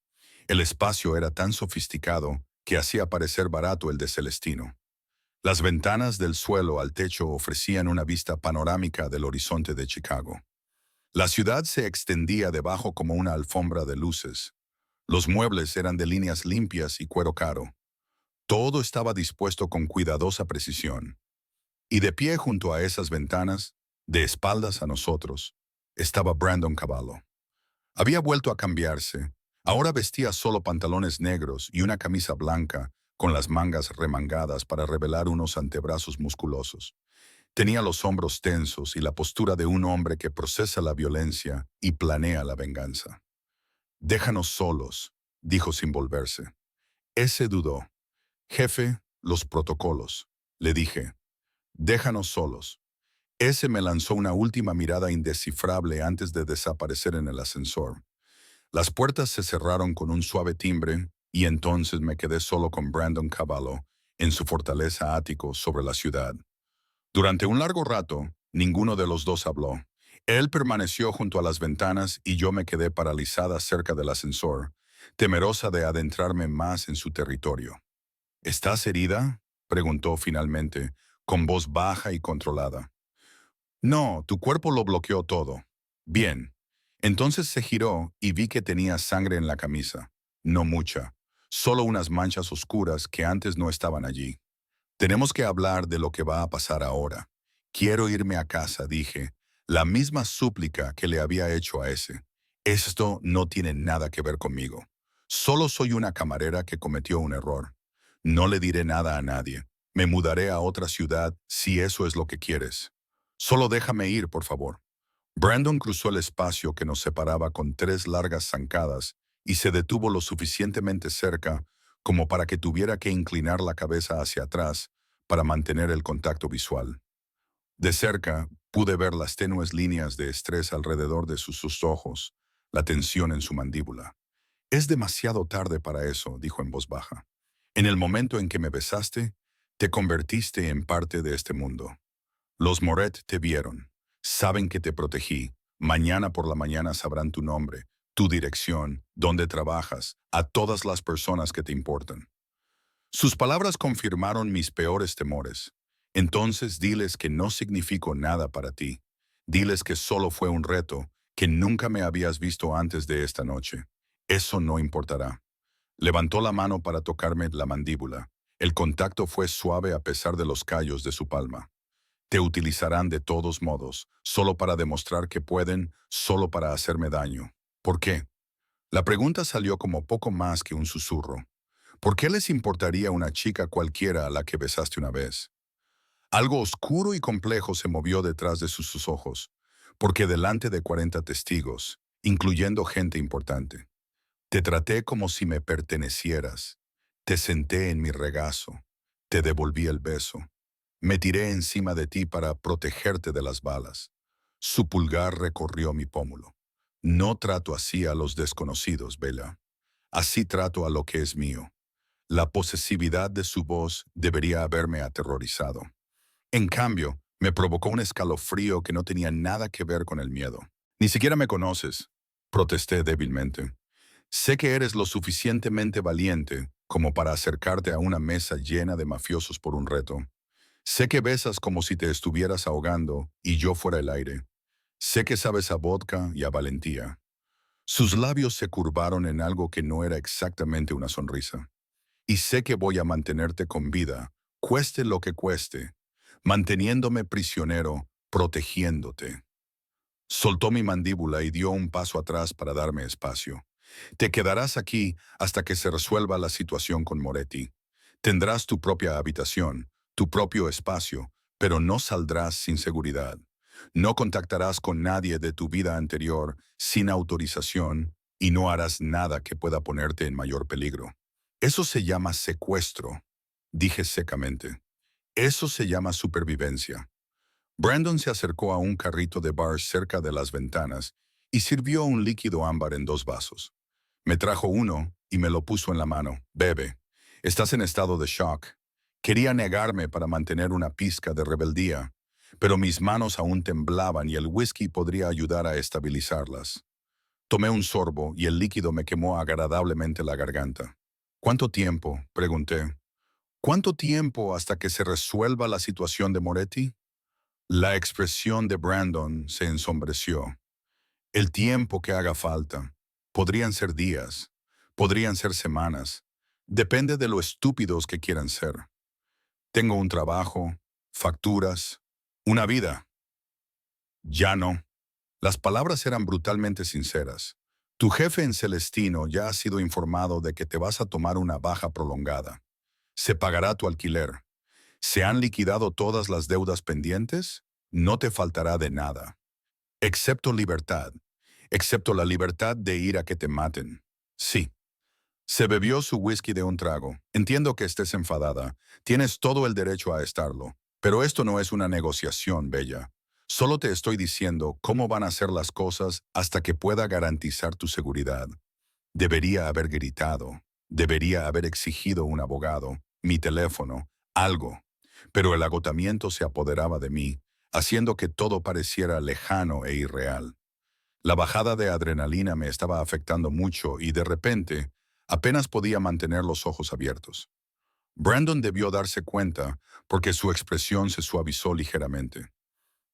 El espacio era tan sofisticado que hacía parecer barato el de Celestino. Las ventanas del suelo al techo ofrecían una vista panorámica del horizonte de Chicago. La ciudad se extendía debajo como una alfombra de luces. Los muebles eran de líneas limpias y cuero caro. Todo estaba dispuesto con cuidadosa precisión. Y de pie junto a esas ventanas, de espaldas a nosotros, estaba Brandon Cavallo. Había vuelto a cambiarse. Ahora vestía solo pantalones negros y una camisa blanca con las mangas remangadas para revelar unos antebrazos musculosos. Tenía los hombros tensos y la postura de un hombre que procesa la violencia y planea la venganza. «Déjanos solos», dijo sin volverse. Ese dudó. «Jefe, los protocolos», le dije. «Déjanos solos». Ese me lanzó una última mirada indescifrable antes de desaparecer en el ascensor. Las puertas se cerraron con un suave timbre y entonces me quedé solo con Brandon Cavallo en su fortaleza ático sobre la ciudad. Durante un largo rato, ninguno de los dos habló. Él permaneció junto a las ventanas y yo me quedé paralizada cerca del ascensor, temerosa de adentrarme más en su territorio. «¿Estás herida?», preguntó finalmente, con voz baja y controlada. «No, tu cuerpo lo bloqueó todo». «Bien». Entonces se giró y vi que tenía sangre en la camisa. No mucha, solo unas manchas oscuras que antes no estaban allí. «Tenemos que hablar de lo que va a pasar ahora. Quiero irme a casa», dije, la misma súplica que le había hecho a ese. «Esto no tiene nada que ver conmigo. Solo soy una camarera que cometió un error. No le diré nada a nadie. Me mudaré a otra ciudad si eso es lo que quieres. Solo déjame ir, por favor». Brandon cruzó el espacio que nos separaba con 3 largas zancadas y se detuvo lo suficientemente cerca como para que tuviera que inclinar la cabeza hacia atrás para mantener el contacto visual. De cerca, pude ver las tenues líneas de estrés alrededor de sus ojos, la tensión en su mandíbula. «Es demasiado tarde para eso», dijo en voz baja. «En el momento en que me besaste, te convertiste en parte de este mundo. Los Moret te vieron. Saben que te protegí. Mañana por la mañana sabrán tu nombre, tu dirección, dónde trabajas, a todas las personas que te importan». Sus palabras confirmaron mis peores temores. «Entonces diles que no significo nada para ti. Diles que solo fue un reto, que nunca me habías visto antes de esta noche. Eso no importará». Levantó la mano para tocarme la mandíbula. El contacto fue suave a pesar de los callos de su palma. «Te utilizarán de todos modos, solo para demostrar que pueden, solo para hacerme daño». «¿Por qué?». La pregunta salió como poco más que un susurro. «¿Por qué les importaría una chica cualquiera a la que besaste una vez?». Algo oscuro y complejo se movió detrás de sus ojos, porque delante de 40 testigos, incluyendo gente importante, te traté como si me pertenecieras. Te senté en mi regazo. Te devolví el beso. Me tiré encima de ti para protegerte de las balas. Su pulgar recorrió mi pómulo. «No trato así a los desconocidos, Bella. Así trato a lo que es mío. La posesividad de su voz debería haberme aterrorizado. En cambio, me provocó un escalofrío que no tenía nada que ver con el miedo. Ni siquiera me conoces, protesté débilmente. Sé que eres lo suficientemente valiente como para acercarte a una mesa llena de mafiosos por un reto. Sé que besas como si te estuvieras ahogando y yo fuera el aire. Sé que sabes a vodka y a valentía. Sus labios se curvaron en algo que no era exactamente una sonrisa. Y sé que voy a mantenerte con vida, cueste lo que cueste, manteniéndome prisionero, protegiéndote. Soltó mi mandíbula y dio un paso atrás para darme espacio. Te quedarás aquí hasta que se resuelva la situación con Moretti. Tendrás tu propia habitación, tu propio espacio, pero no saldrás sin seguridad. No contactarás con nadie de tu vida anterior sin autorización y no harás nada que pueda ponerte en mayor peligro. Eso se llama secuestro, dije secamente. Eso se llama supervivencia. Brandon se acercó a un carrito de bar cerca de las ventanas y sirvió un líquido ámbar en 2 vasos. Me trajo uno y me lo puso en la mano. Bebe. Estás en estado de shock. Quería negarme para mantener una pizca de rebeldía, pero mis manos aún temblaban y el whisky podría ayudar a estabilizarlas. Tomé un sorbo y el líquido me quemó agradablemente la garganta. ¿Cuánto tiempo?, pregunté. ¿Cuánto tiempo hasta que se resuelva la situación de Moretti? La expresión de Brandon se ensombreció. El tiempo que haga falta. Podrían ser días, podrían ser semanas. Depende de lo estúpidos que quieran ser. Tengo un trabajo, facturas, una vida. Ya no. Las palabras eran brutalmente sinceras. Tu jefe en Celestino ya ha sido informado de que te vas a tomar una baja prolongada. Se pagará tu alquiler. ¿Se han liquidado todas las deudas pendientes? No te faltará de nada. Excepto libertad. Excepto la libertad de ir a que te maten. Sí. Se bebió su whisky de un trago. Entiendo que estés enfadada. Tienes todo el derecho a estarlo. Pero esto no es una negociación, Bella. Solo te estoy diciendo cómo van a ser las cosas hasta que pueda garantizar tu seguridad. Debería haber gritado. Debería haber exigido un abogado, mi teléfono, algo. Pero el agotamiento se apoderaba de mí, haciendo que todo pareciera lejano e irreal. La bajada de adrenalina me estaba afectando mucho y de repente apenas podía mantener los ojos abiertos. Brandon debió darse cuenta porque su expresión se suavizó ligeramente.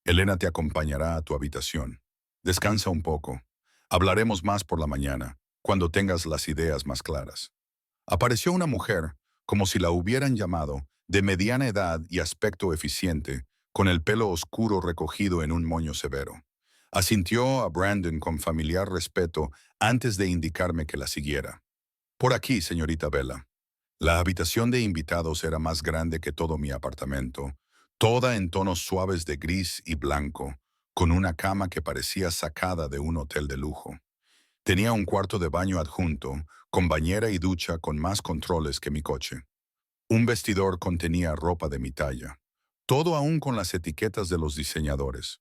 Elena te acompañará a tu habitación. Descansa un poco. Hablaremos más por la mañana, cuando tengas las ideas más claras. Apareció una mujer, como si la hubieran llamado, de mediana edad y aspecto eficiente, con el pelo oscuro recogido en un moño severo. Asintió a Brandon con familiar respeto antes de indicarme que la siguiera. Por aquí, señorita Bella. La habitación de invitados era más grande que todo mi apartamento, toda en tonos suaves de gris y blanco, con una cama que parecía sacada de un hotel de lujo. Tenía un cuarto de baño adjunto, con bañera y ducha con más controles que mi coche. Un vestidor contenía ropa de mi talla, todo aún con las etiquetas de los diseñadores.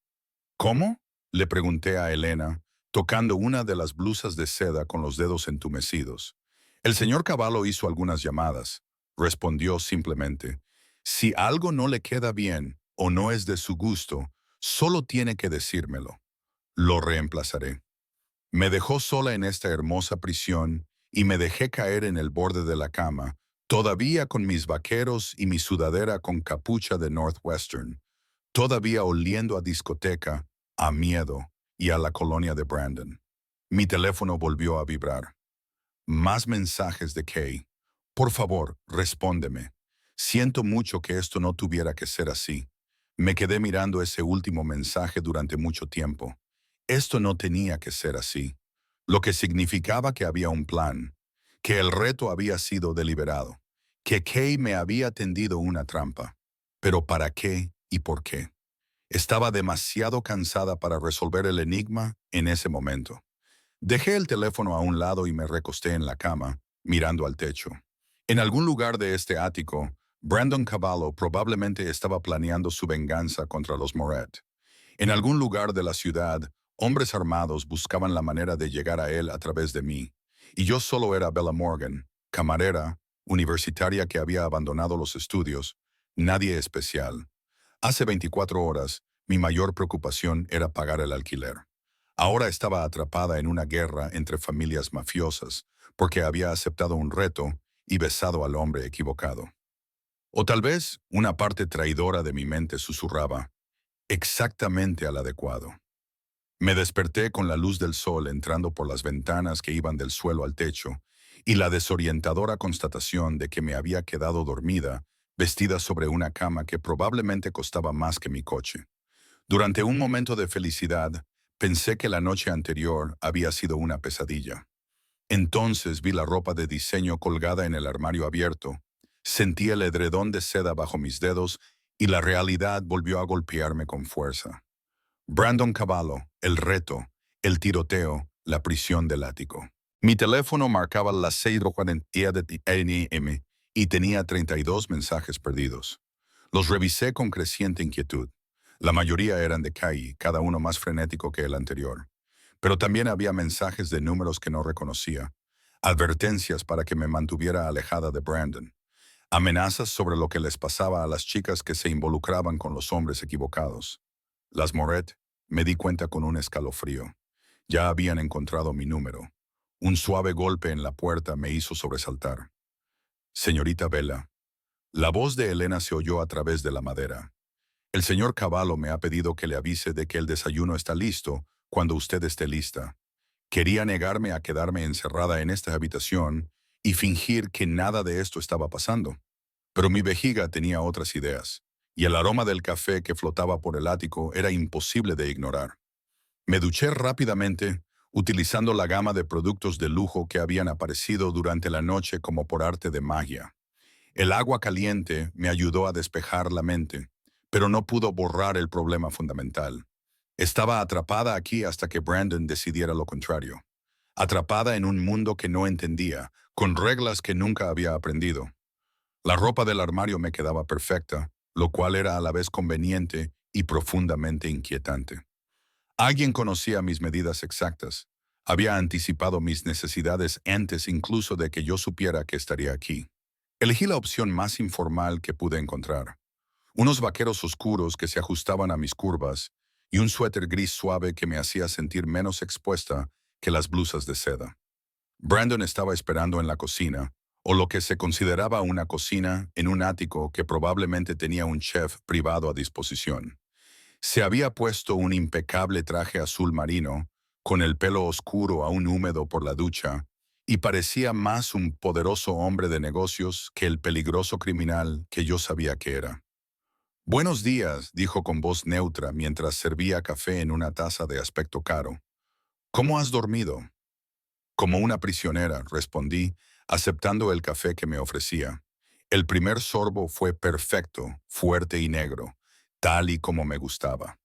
¿Cómo?, le pregunté a Elena, tocando una de las blusas de seda con los dedos entumecidos. El señor Cavallo hizo algunas llamadas. Respondió simplemente. Si algo no le queda bien o no es de su gusto, solo tiene que decírmelo. Lo reemplazaré. Me dejó sola en esta hermosa prisión y me dejé caer en el borde de la cama, todavía con mis vaqueros y mi sudadera con capucha de Northwestern, todavía oliendo a discoteca, a miedo y a la colonia de Brandon. Mi teléfono volvió a vibrar. Más mensajes de Kay. Por favor, respóndeme. Siento mucho que esto no tuviera que ser así. Me quedé mirando ese último mensaje durante mucho tiempo. Esto no tenía que ser así, lo que significaba que había un plan, que el reto había sido deliberado, que Kay me había tendido una trampa. Pero ¿para qué y por qué? Estaba demasiado cansada para resolver el enigma en ese momento. Dejé el teléfono a un lado y me recosté en la cama, mirando al techo. En algún lugar de este ático, Brandon Cavallo probablemente estaba planeando su venganza contra los Moret. En algún lugar de la ciudad, hombres armados buscaban la manera de llegar a él a través de mí. Y yo solo era Bella Morgan, camarera, universitaria que había abandonado los estudios, nadie especial. Hace 24 horas, mi mayor preocupación era pagar el alquiler. Ahora estaba atrapada en una guerra entre familias mafiosas, porque había aceptado un reto y besado al hombre equivocado. O tal vez una parte traidora de mi mente susurraba, exactamente al adecuado. Me desperté con la luz del sol entrando por las ventanas que iban del suelo al techo y la desorientadora constatación de que me había quedado dormida, vestida sobre una cama que probablemente costaba más que mi coche. Durante un momento de felicidad, pensé que la noche anterior había sido una pesadilla. Entonces vi la ropa de diseño colgada en el armario abierto, sentí el edredón de seda bajo mis dedos y la realidad volvió a golpearme con fuerza. Brandon Cavallo, el reto, el tiroteo, la prisión del ático. Mi teléfono marcaba las 6:40 de AM y tenía 32 mensajes perdidos. Los revisé con creciente inquietud. La mayoría eran de Kai, cada uno más frenético que el anterior. Pero también había mensajes de números que no reconocía, advertencias para que me mantuviera alejada de Brandon, amenazas sobre lo que les pasaba a las chicas que se involucraban con los hombres equivocados. Las Moret, me di cuenta con un escalofrío. Ya habían encontrado mi número. Un suave golpe en la puerta me hizo sobresaltar. Señorita Bella. La voz de Elena se oyó a través de la madera. El señor Cavallo me ha pedido que le avise de que el desayuno está listo cuando usted esté lista. Quería negarme a quedarme encerrada en esta habitación y fingir que nada de esto estaba pasando. Pero mi vejiga tenía otras ideas, y el aroma del café que flotaba por el ático era imposible de ignorar. Me duché rápidamente, utilizando la gama de productos de lujo que habían aparecido durante la noche como por arte de magia. El agua caliente me ayudó a despejar la mente, pero no pudo borrar el problema fundamental. Estaba atrapada aquí hasta que Brandon decidiera lo contrario. Atrapada en un mundo que no entendía, con reglas que nunca había aprendido. La ropa del armario me quedaba perfecta, lo cual era a la vez conveniente y profundamente inquietante. Alguien conocía mis medidas exactas. Había anticipado mis necesidades antes incluso de que yo supiera que estaría aquí. Elegí la opción más informal que pude encontrar. Unos vaqueros oscuros que se ajustaban a mis curvas y un suéter gris suave que me hacía sentir menos expuesta que las blusas de seda. Brandon estaba esperando en la cocina, o lo que se consideraba una cocina, en un ático que probablemente tenía un chef privado a disposición. Se había puesto un impecable traje azul marino, con el pelo oscuro aún húmedo por la ducha, y parecía más un poderoso hombre de negocios que el peligroso criminal que yo sabía que era. Buenos días, dijo con voz neutra mientras servía café en una taza de aspecto caro. ¿Cómo has dormido? Como una prisionera, respondí, aceptando el café que me ofrecía. El primer sorbo fue perfecto, fuerte y negro, tal y como me gustaba.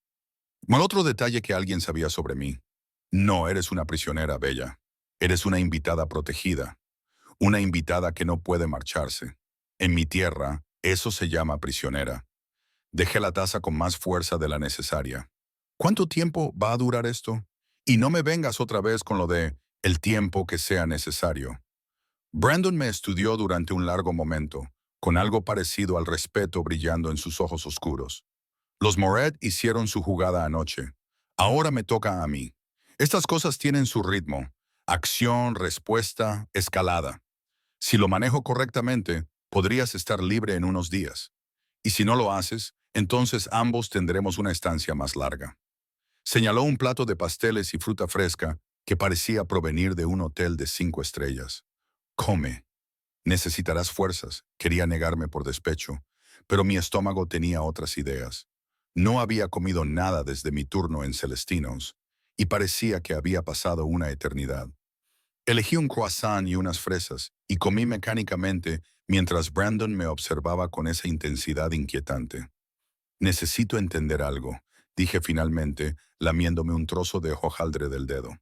Mal otro detalle que alguien sabía sobre mí. No eres una prisionera, Bella. Eres una invitada protegida. Una invitada que no puede marcharse. En mi tierra, eso se llama prisionera. Dejé la taza con más fuerza de la necesaria. ¿Cuánto tiempo va a durar esto? Y no me vengas otra vez con lo de el tiempo que sea necesario. Brandon me estudió durante un largo momento, con algo parecido al respeto brillando en sus ojos oscuros. Los Moret hicieron su jugada anoche. Ahora me toca a mí. Estas cosas tienen su ritmo. Acción, respuesta, escalada. Si lo manejo correctamente, podrías estar libre en unos días. Y si no lo haces, entonces ambos tendremos una estancia más larga. Señaló un plato de pasteles y fruta fresca que parecía provenir de un hotel de 5 estrellas. Come. Necesitarás fuerzas. Quería negarme por despecho, pero mi estómago tenía otras ideas. No había comido nada desde mi turno en Celestinos, y parecía que había pasado una eternidad. Elegí un croissant y unas fresas, y comí mecánicamente mientras Brandon me observaba con esa intensidad inquietante. Necesito entender algo, dije finalmente, lamiéndome un trozo de hojaldre del dedo.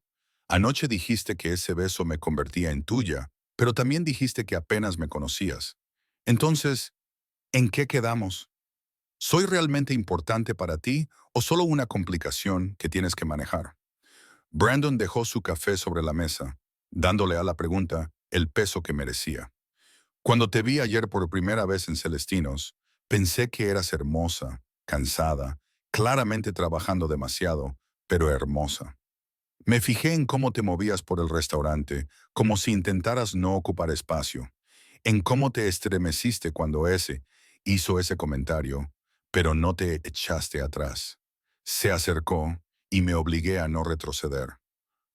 Anoche dijiste que ese beso me convertía en tuya, pero también dijiste que apenas me conocías. Entonces, ¿en qué quedamos? ¿Soy realmente importante para ti o solo una complicación que tienes que manejar? Brandon dejó su café sobre la mesa, dándole a la pregunta el peso que merecía. Cuando te vi ayer por primera vez en Celestinos, pensé que eras hermosa, cansada, claramente trabajando demasiado, pero hermosa. Me fijé en cómo te movías por el restaurante, como si intentaras no ocupar espacio, en cómo te estremeciste cuando ese hizo ese comentario, pero no te echaste atrás. Se acercó y me obligué a no retroceder.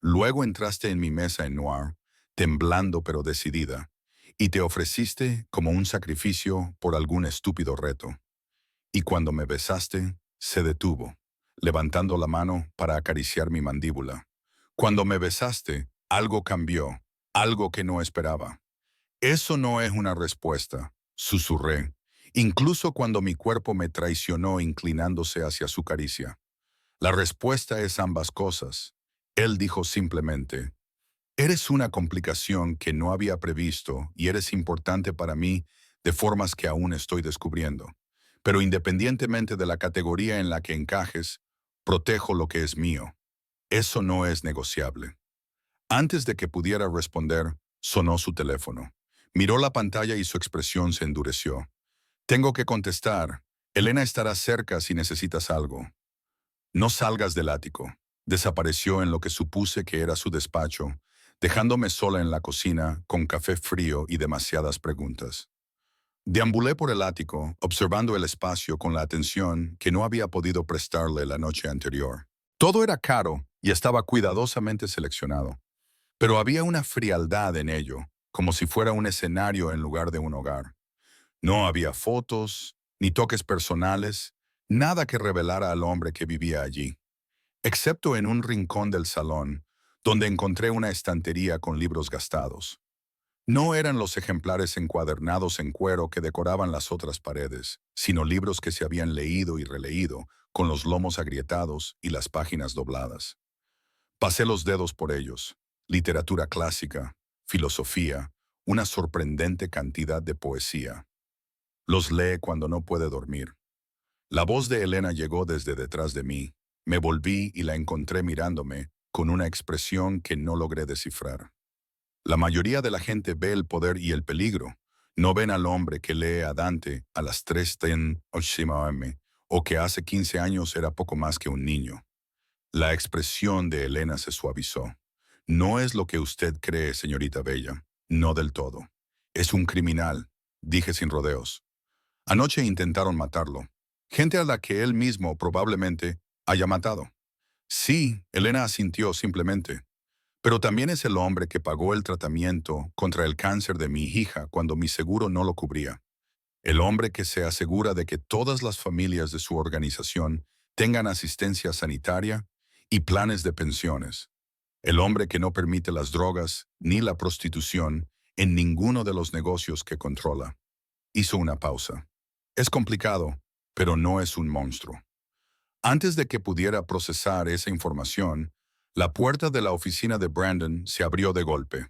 Luego entraste en mi mesa en Noir, temblando pero decidida, y te ofreciste como un sacrificio por algún estúpido reto. Y cuando me besaste, se detuvo, levantando la mano para acariciar mi mandíbula. Cuando me besaste, algo cambió, algo que no esperaba. Eso no es una respuesta, susurré, incluso cuando mi cuerpo me traicionó inclinándose hacia su caricia. La respuesta es ambas cosas. Él dijo simplemente, eres una complicación que no había previsto y eres importante para mí de formas que aún estoy descubriendo. Pero independientemente de la categoría en la que encajes, protejo lo que es mío. Eso no es negociable. Antes de que pudiera responder, sonó su teléfono. Miró la pantalla y su expresión se endureció. Tengo que contestar. Elena estará cerca si necesitas algo. No salgas del ático. Desapareció en lo que supuse que era su despacho, dejándome sola en la cocina con café frío y demasiadas preguntas. Deambulé por el ático, observando el espacio con la atención que no había podido prestarle la noche anterior. Todo era caro y estaba cuidadosamente seleccionado, pero había una frialdad en ello, como si fuera un escenario en lugar de un hogar. No había fotos, ni toques personales, nada que revelara al hombre que vivía allí, excepto en un rincón del salón, donde encontré una estantería con libros gastados. No eran los ejemplares encuadernados en cuero que decoraban las otras paredes, sino libros que se habían leído y releído, con los lomos agrietados y las páginas dobladas. Pasé los dedos por ellos. Literatura clásica, filosofía, una sorprendente cantidad de poesía. Los lee cuando no puede dormir. La voz de Elena llegó desde detrás de mí. Me volví y la encontré mirándome con una expresión que no logré descifrar. La mayoría de la gente ve el poder y el peligro. No ven al hombre que lee a Dante a las 3:08 am o que hace 15 años era poco más que un niño. La expresión de Elena se suavizó. No es lo que usted cree, señorita Bella. No del todo. Es un criminal, dije sin rodeos. Anoche intentaron matarlo. Gente a la que él mismo probablemente haya matado. Sí, Elena asintió simplemente. Pero también es el hombre que pagó el tratamiento contra el cáncer de mi hija cuando mi seguro no lo cubría. El hombre que se asegura de que todas las familias de su organización tengan asistencia sanitaria y planes de pensiones. El hombre que no permite las drogas ni la prostitución en ninguno de los negocios que controla. Hizo una pausa. Es complicado, pero no es un monstruo. Antes de que pudiera procesar esa información, la puerta de la oficina de Brandon se abrió de golpe.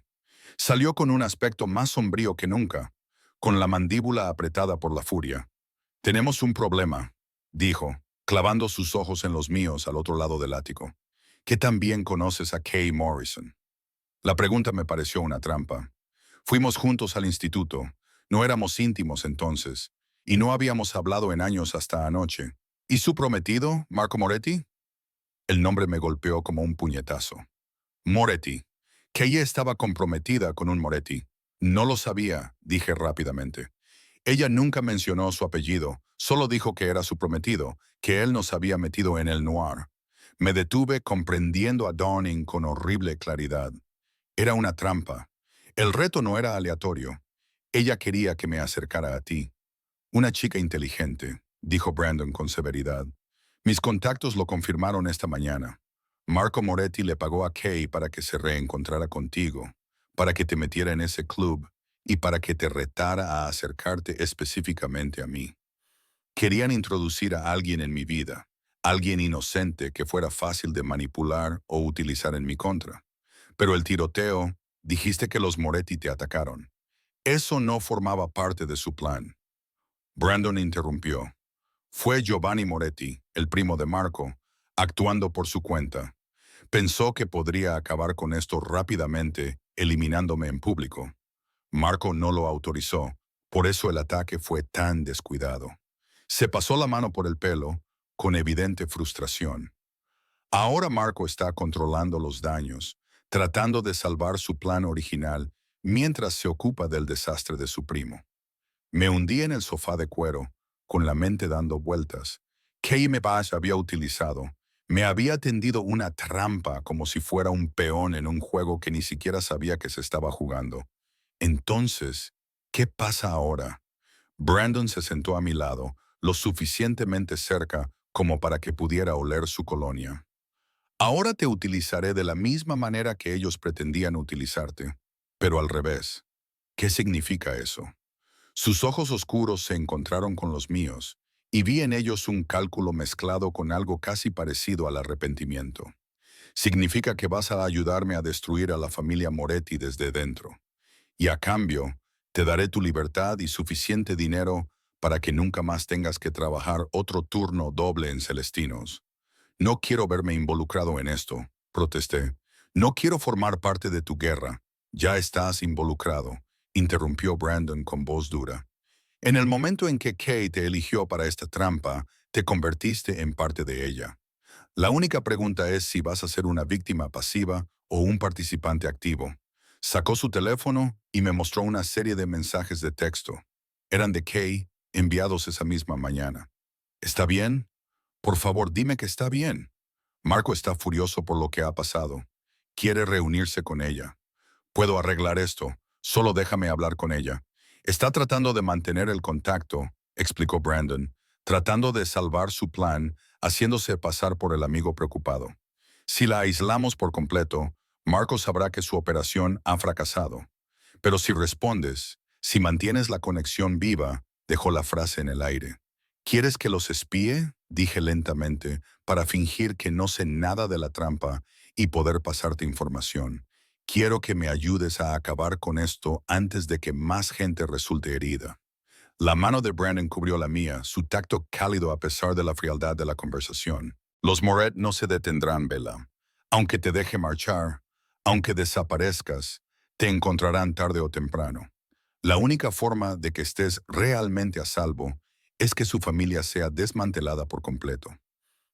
Salió con un aspecto más sombrío que nunca, con la mandíbula apretada por la furia. Tenemos un problema, dijo, clavando sus ojos en los míos al otro lado del ático. ¿Qué tan bien conoces a Kay Morrison? La pregunta me pareció una trampa. Fuimos juntos al instituto, no éramos íntimos entonces, y no habíamos hablado en años hasta anoche. ¿Y su prometido, Marco Moretti? El nombre me golpeó como un puñetazo. Moretti. Que ella estaba comprometida con un Moretti. No lo sabía, dije rápidamente. Ella nunca mencionó su apellido, solo dijo que era su prometido, que él nos había metido en el noir. Me detuve comprendiendo a Downing con horrible claridad. Era una trampa. El reto no era aleatorio. Ella quería que me acercara a ti. Una chica inteligente, dijo Brandon con severidad. Mis contactos lo confirmaron esta mañana. Marco Moretti le pagó a Kay para que se reencontrara contigo, para que te metiera en ese club y para que te retara a acercarte específicamente a mí. Querían introducir a alguien en mi vida, alguien inocente que fuera fácil de manipular o utilizar en mi contra. Pero el tiroteo, dijiste que los Moretti te atacaron. Eso no formaba parte de su plan. Brandon interrumpió. Fue Giovanni Moretti, el primo de Marco, actuando por su cuenta. Pensó que podría acabar con esto rápidamente eliminándome en público. Marco no lo autorizó, por eso el ataque fue tan descuidado. Se pasó la mano por el pelo, con evidente frustración. Ahora Marco está controlando los daños, tratando de salvar su plan original, mientras se ocupa del desastre de su primo. Me hundí en el sofá de cuero, con la mente dando vueltas. Kay Mebash había utilizado. Me había tendido una trampa como si fuera un peón en un juego que ni siquiera sabía que se estaba jugando. Entonces, ¿qué pasa ahora? Brandon se sentó a mi lado, lo suficientemente cerca como para que pudiera oler su colonia. Ahora te utilizaré de la misma manera que ellos pretendían utilizarte, pero al revés. ¿Qué significa eso? Sus ojos oscuros se encontraron con los míos, y vi en ellos un cálculo mezclado con algo casi parecido al arrepentimiento. Significa que vas a ayudarme a destruir a la familia Moretti desde dentro. Y a cambio, te daré tu libertad y suficiente dinero para que nunca más tengas que trabajar otro turno doble en Celestinos. No quiero verme involucrado en esto, protesté. No quiero formar parte de tu guerra. Ya estás involucrado, interrumpió Brandon con voz dura. En el momento en que Kay te eligió para esta trampa, te convertiste en parte de ella. La única pregunta es si vas a ser una víctima pasiva o un participante activo. Sacó su teléfono y me mostró una serie de mensajes de texto. Eran de Kay, enviados esa misma mañana. ¿Está bien? Por favor, dime que está bien. Marco está furioso por lo que ha pasado. Quiere reunirse con ella. Puedo arreglar esto. Solo déjame hablar con ella. Está tratando de mantener el contacto, explicó Brandon, tratando de salvar su plan, haciéndose pasar por el amigo preocupado. Si la aislamos por completo, Marco sabrá que su operación ha fracasado. Pero si respondes, si mantienes la conexión viva, dejó la frase en el aire. ¿Quieres que los espíe? Dije lentamente, para fingir que no sé nada de la trampa y poder pasarte información. Quiero que me ayudes a acabar con esto antes de que más gente resulte herida. La mano de Brandon cubrió la mía, su tacto cálido a pesar de la frialdad de la conversación. Los Moret no se detendrán, Bella. Aunque te deje marchar, aunque desaparezcas, te encontrarán tarde o temprano. La única forma de que estés realmente a salvo es que su familia sea desmantelada por completo.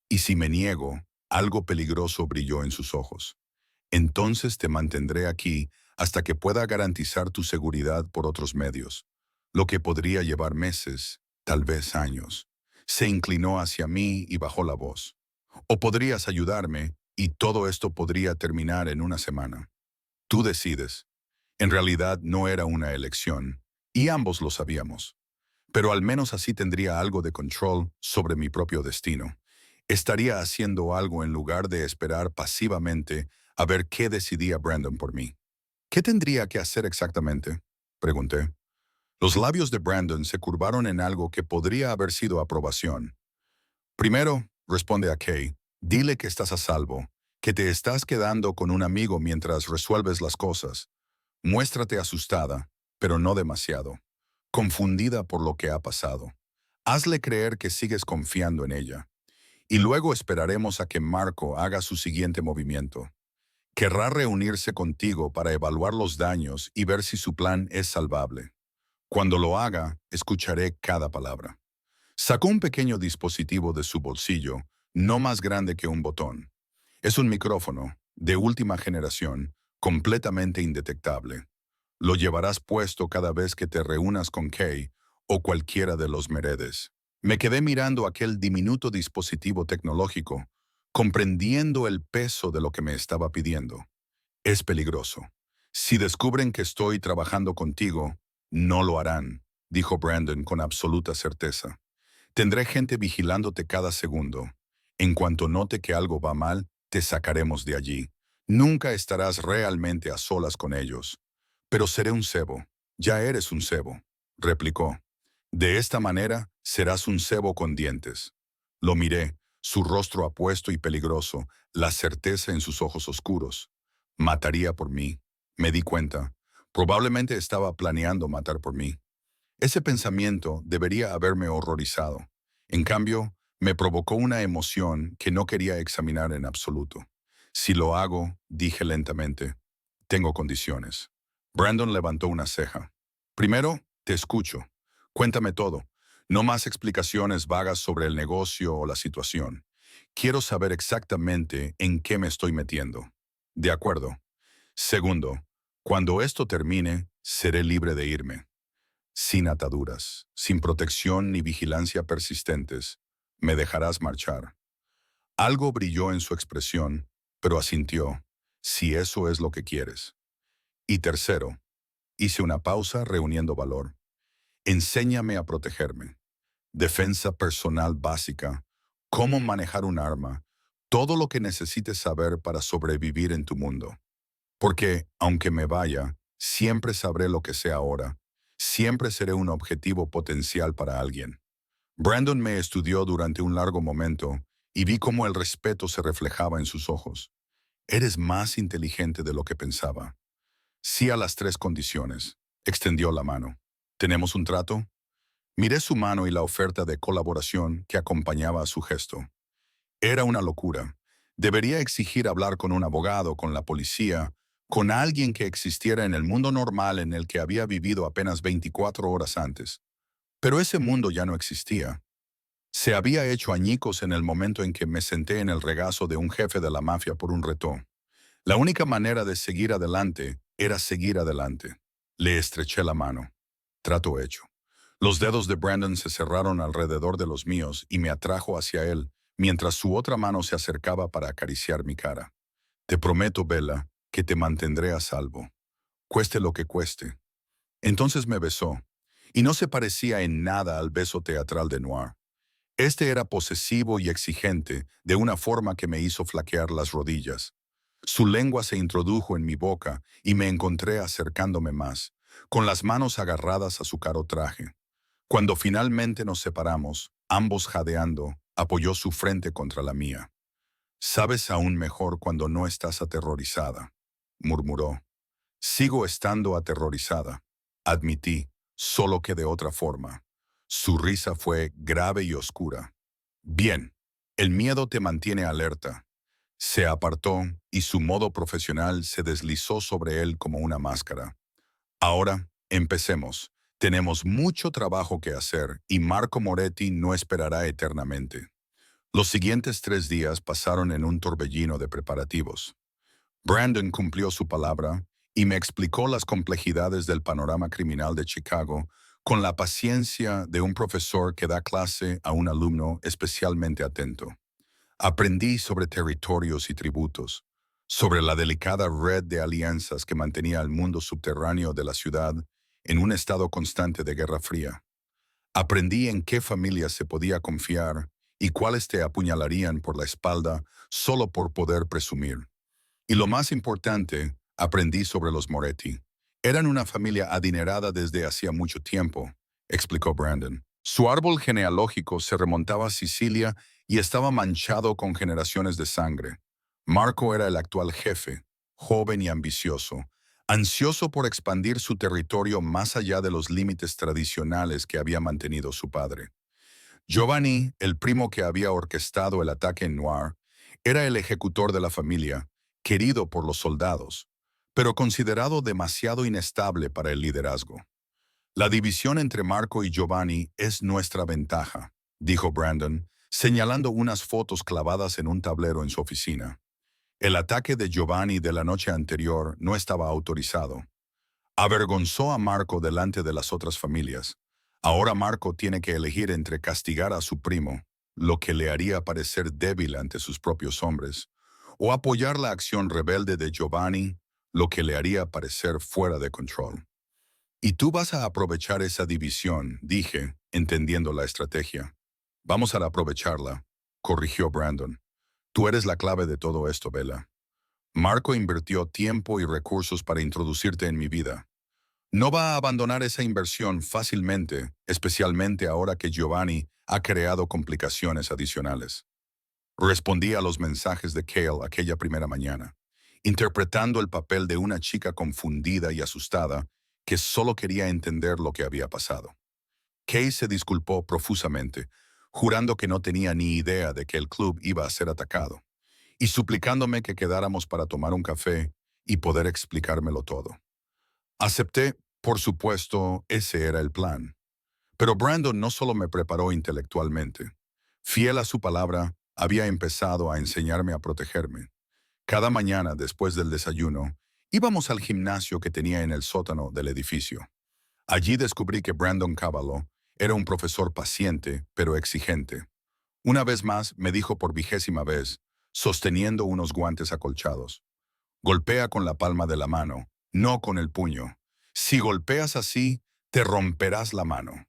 Y si me niego, algo peligroso brilló en sus ojos. Entonces te mantendré aquí hasta que pueda garantizar tu seguridad por otros medios, lo que podría llevar meses, tal vez años. Se inclinó hacia mí y bajó la voz. O podrías ayudarme y todo esto podría terminar en una semana. Tú decides. En realidad no era una elección, y ambos lo sabíamos. Pero al menos así tendría algo de control sobre mi propio destino. Estaría haciendo algo en lugar de esperar pasivamente a ver qué decidía Brandon por mí. ¿Qué tendría que hacer exactamente? Pregunté. Los labios de Brandon se curvaron en algo que podría haber sido aprobación. Primero, responde a Kay, dile que estás a salvo, que te estás quedando con un amigo mientras resuelves las cosas. Muéstrate asustada, pero no demasiado, confundida por lo que ha pasado. Hazle creer que sigues confiando en ella. Y luego esperaremos a que Marco haga su siguiente movimiento. Querrá reunirse contigo para evaluar los daños y ver si su plan es salvable. Cuando lo haga, escucharé cada palabra. Sacó un pequeño dispositivo de su bolsillo, no más grande que un botón. Es un micrófono, de última generación, completamente indetectable. Lo llevarás puesto cada vez que te reúnas con Kay o cualquiera de los Meredes. Me quedé mirando aquel diminuto dispositivo tecnológico, comprendiendo el peso de lo que me estaba pidiendo. Es peligroso. Si descubren que estoy trabajando contigo, no lo harán, dijo Brandon con absoluta certeza. Tendré gente vigilándote cada segundo. En cuanto note que algo va mal, te sacaremos de allí. Nunca estarás realmente a solas con ellos. Pero seré un cebo. Ya eres un cebo, replicó. De esta manera, serás un cebo con dientes. Lo miré, su rostro apuesto y peligroso, la certeza en sus ojos oscuros. Mataría por mí. Me di cuenta. Probablemente estaba planeando matar por mí. Ese pensamiento debería haberme horrorizado. En cambio, me provocó una emoción que no quería examinar en absoluto. Si lo hago, dije lentamente, Tengo condiciones. Brandon levantó una ceja. Primero, te escucho. Cuéntame todo. No más explicaciones vagas sobre el negocio o la situación. Quiero saber exactamente en qué me estoy metiendo. De acuerdo. Segundo, cuando esto termine, seré libre de irme. Sin ataduras, sin protección ni vigilancia persistentes. Me dejarás marchar. Algo brilló en su expresión, pero asintió. Si eso es lo que quieres. Y tercero, hice una pausa reuniendo valor. Enséñame a protegerme. Defensa personal básica, cómo manejar un arma, todo lo que necesites saber para sobrevivir en tu mundo. Porque, aunque me vaya, siempre sabré lo que sé ahora. Siempre seré un objetivo potencial para alguien. Brandon me estudió durante un largo momento y vi cómo el respeto se reflejaba en sus ojos. Eres más inteligente de lo que pensaba. Sí a las tres condiciones. Extendió la mano. ¿Tenemos un trato? Miré su mano y la oferta de colaboración que acompañaba a su gesto. Era una locura. Debería exigir hablar con un abogado, con la policía, con alguien que existiera en el mundo normal en el que había vivido apenas 24 horas antes. Pero ese mundo ya no existía. Se había hecho añicos en el momento en que me senté en el regazo de un jefe de la mafia por un reto. La única manera de seguir adelante era seguir adelante. Le estreché la mano. Trato hecho. Los dedos de Brandon se cerraron alrededor de los míos y me atrajo hacia él, mientras su otra mano se acercaba para acariciar mi cara. Te prometo, Bella, que te mantendré a salvo, cueste lo que cueste. Entonces me besó, y no se parecía en nada al beso teatral de Noir. Este era posesivo y exigente, de una forma que me hizo flaquear las rodillas. Su lengua se introdujo en mi boca y me encontré acercándome más, con las manos agarradas a su caro traje. Cuando finalmente nos separamos, ambos jadeando, apoyó su frente contra la mía. Sabes aún mejor cuando no estás aterrorizada, murmuró. Sigo estando aterrorizada, admití, solo que de otra forma. Su risa fue grave y oscura. Bien, el miedo te mantiene alerta. Se apartó y su modo profesional se deslizó sobre él como una máscara. Ahora, empecemos. Tenemos mucho trabajo que hacer y Marco Moretti no esperará eternamente. Los siguientes 3 días pasaron en un torbellino de preparativos. Brandon cumplió su palabra y me explicó las complejidades del panorama criminal de Chicago con la paciencia de un profesor que da clase a un alumno especialmente atento. Aprendí sobre territorios y tributos, sobre la delicada red de alianzas que mantenía al mundo subterráneo de la ciudad en un estado constante de guerra fría. Aprendí en qué familias se podía confiar y cuáles te apuñalarían por la espalda solo por poder presumir. Y lo más importante, aprendí sobre los Moretti. Eran una familia adinerada desde hacía mucho tiempo, explicó Brandon. Su árbol genealógico se remontaba a Sicilia y estaba manchado con generaciones de sangre. Marco era el actual jefe, joven y ambicioso, ansioso por expandir su territorio más allá de los límites tradicionales que había mantenido su padre. Giovanni, el primo que había orquestado el ataque en Noir, era el ejecutor de la familia, querido por los soldados, pero considerado demasiado inestable para el liderazgo. La división entre Marco y Giovanni es nuestra ventaja, dijo Brandon, señalando unas fotos clavadas en un tablero en su oficina. El ataque de Giovanni de la noche anterior no estaba autorizado. Avergonzó a Marco delante de las otras familias. Ahora Marco tiene que elegir entre castigar a su primo, lo que le haría parecer débil ante sus propios hombres, o apoyar la acción rebelde de Giovanni, lo que le haría parecer fuera de control. Y tú vas a aprovechar esa división, dije, entendiendo la estrategia. Vamos a aprovecharla, corrigió Brandon. Tú eres la clave de todo esto, Bella. Marco invirtió tiempo y recursos para introducirte en mi vida. No va a abandonar esa inversión fácilmente, especialmente ahora que Giovanni ha creado complicaciones adicionales. Respondí a los mensajes de Cale aquella primera mañana, interpretando el papel de una chica confundida y asustada que solo quería entender lo que había pasado. Kay se disculpó profusamente, jurando que no tenía ni idea de que el club iba a ser atacado, y suplicándome que quedáramos para tomar un café y poder explicármelo todo. Acepté, por supuesto, ese era el plan. Pero Brandon no solo me preparó intelectualmente. Fiel a su palabra, había empezado a enseñarme a protegerme. Cada mañana, después del desayuno, íbamos al gimnasio que tenía en el sótano del edificio. Allí descubrí que Brandon Cavallo era un profesor paciente, pero exigente. Una vez más, me dijo por 20ª vez, sosteniendo unos guantes acolchados: golpea con la palma de la mano, no con el puño. Si golpeas así, te romperás la mano.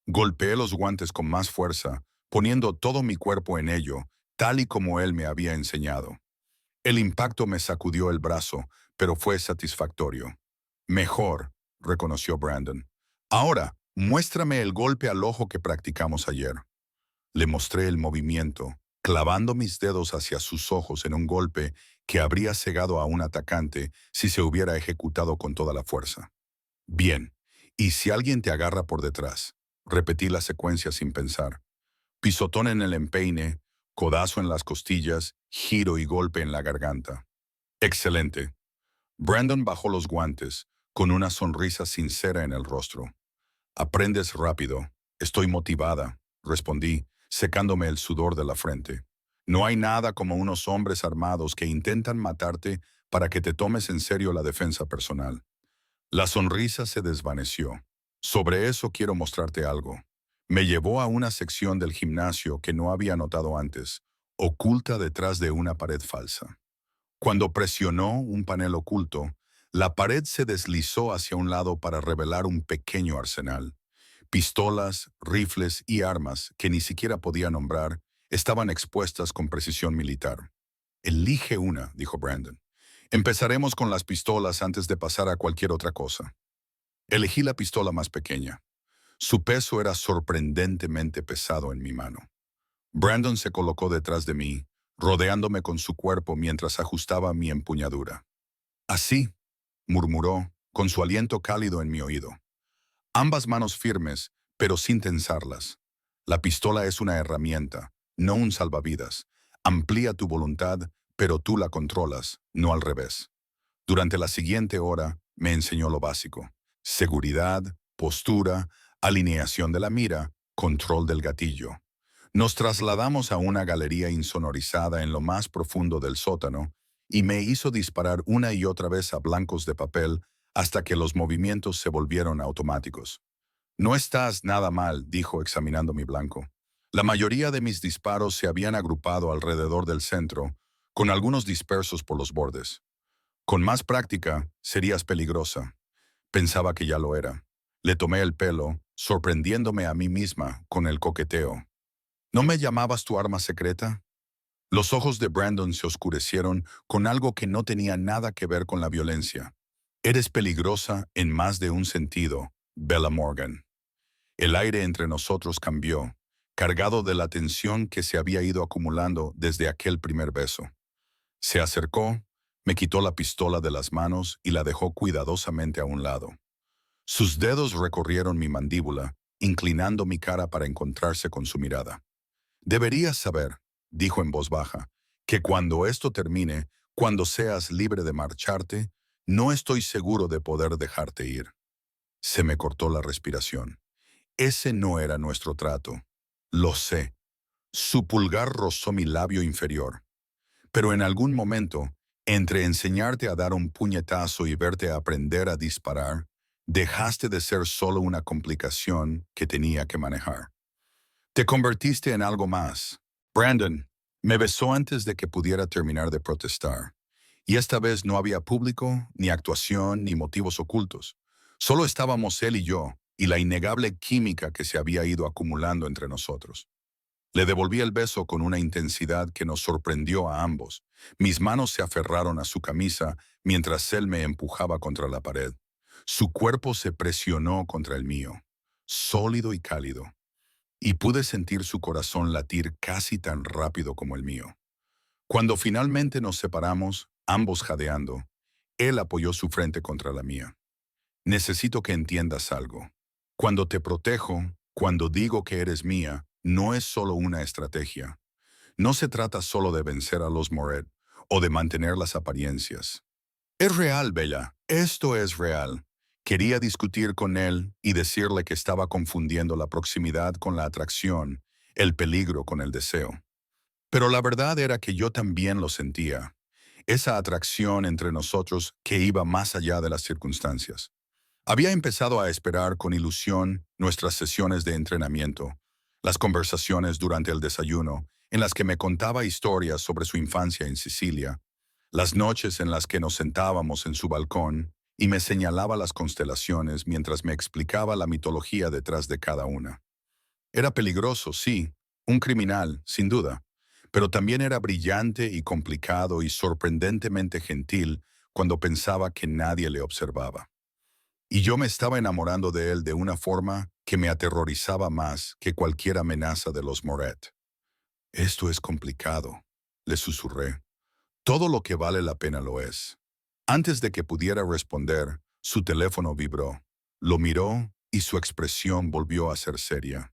Golpeé los guantes con más fuerza, poniendo todo mi cuerpo en ello, tal y como él me había enseñado. El impacto me sacudió el brazo, pero fue satisfactorio. Mejor, reconoció Brandon. Ahora, muéstrame el golpe al ojo que practicamos ayer. Le mostré el movimiento, clavando mis dedos hacia sus ojos en un golpe que habría cegado a un atacante si se hubiera ejecutado con toda la fuerza. Bien, ¿y si alguien te agarra por detrás? Repetí la secuencia sin pensar. Pisotón en el empeine, codazo en las costillas, giro y golpe en la garganta. Excelente. Brandon bajó los guantes, con una sonrisa sincera en el rostro. Aprendes rápido. Estoy motivada, respondí, secándome el sudor de la frente. No hay nada como unos hombres armados que intentan matarte para que te tomes en serio la defensa personal. La sonrisa se desvaneció. Sobre eso quiero mostrarte algo. Me llevó a una sección del gimnasio que no había notado antes, oculta detrás de una pared falsa. Cuando presionó un panel oculto, la pared se deslizó hacia un lado para revelar un pequeño arsenal. Pistolas, rifles y armas que ni siquiera podía nombrar estaban expuestas con precisión militar. Elige una, dijo Brandon. Empezaremos con las pistolas antes de pasar a cualquier otra cosa. Elegí la pistola más pequeña. Su peso era sorprendentemente pesado en mi mano. Brandon se colocó detrás de mí, rodeándome con su cuerpo mientras ajustaba mi empuñadura. Así, murmuró, con su aliento cálido en mi oído. Ambas manos firmes, pero sin tensarlas. La pistola es una herramienta, no un salvavidas. Amplía tu voluntad, pero tú la controlas, no al revés. Durante la siguiente hora me enseñó lo básico: seguridad, postura, alineación de la mira, control del gatillo. Nos trasladamos a una galería insonorizada en lo más profundo del sótano y me hizo disparar una y otra vez a blancos de papel hasta que los movimientos se volvieron automáticos. No estás nada mal, dijo examinando mi blanco. La mayoría de mis disparos se habían agrupado alrededor del centro, con algunos dispersos por los bordes. Con más práctica, serías peligrosa. Pensaba que ya lo era. Le tomé el pelo, sorprendiéndome a mí misma con el coqueteo. ¿No me llamabas tu arma secreta? Los ojos de Brandon se oscurecieron con algo que no tenía nada que ver con la violencia. Eres peligrosa en más de un sentido, Bella Morgan. El aire entre nosotros cambió, cargado de la tensión que se había ido acumulando desde aquel primer beso. Se acercó, me quitó la pistola de las manos y la dejó cuidadosamente a un lado. Sus dedos recorrieron mi mandíbula, inclinando mi cara para encontrarse con su mirada. Deberías saber, dijo en voz baja, que cuando esto termine, cuando seas libre de marcharte, no estoy seguro de poder dejarte ir. Se me cortó la respiración. Ese no era nuestro trato. Lo sé. Su pulgar rozó mi labio inferior. Pero en algún momento, entre enseñarte a dar un puñetazo y verte aprender a disparar, dejaste de ser solo una complicación que tenía que manejar. Te convertiste en algo más. Brandon me besó antes de que pudiera terminar de protestar. Y esta vez no había público, ni actuación, ni motivos ocultos. Solo estábamos él y yo, y la innegable química que se había ido acumulando entre nosotros. Le devolví el beso con una intensidad que nos sorprendió a ambos. Mis manos se aferraron a su camisa mientras él me empujaba contra la pared. Su cuerpo se presionó contra el mío, sólido y cálido, y pude sentir su corazón latir casi tan rápido como el mío. Cuando finalmente nos separamos, ambos jadeando, él apoyó su frente contra la mía. Necesito que entiendas algo. Cuando te protejo, cuando digo que eres mía, no es solo una estrategia. No se trata solo de vencer a los Moret o de mantener las apariencias. Es real, Bella. Esto es real. Quería discutir con él y decirle que estaba confundiendo la proximidad con la atracción, el peligro con el deseo. Pero la verdad era que yo también lo sentía. Esa atracción entre nosotros que iba más allá de las circunstancias. Había empezado a esperar con ilusión nuestras sesiones de entrenamiento, las conversaciones durante el desayuno, en las que me contaba historias sobre su infancia en Sicilia, las noches en las que nos sentábamos en su balcón y me señalaba las constelaciones mientras me explicaba la mitología detrás de cada una. Era peligroso, sí, un criminal, sin duda, pero también era brillante y complicado y sorprendentemente gentil cuando pensaba que nadie le observaba. Y yo me estaba enamorando de él de una forma que me aterrorizaba más que cualquier amenaza de los Moret. Esto es complicado, le susurré. Todo lo que vale la pena lo es. Antes de que pudiera responder, su teléfono vibró. Lo miró y su expresión volvió a ser seria.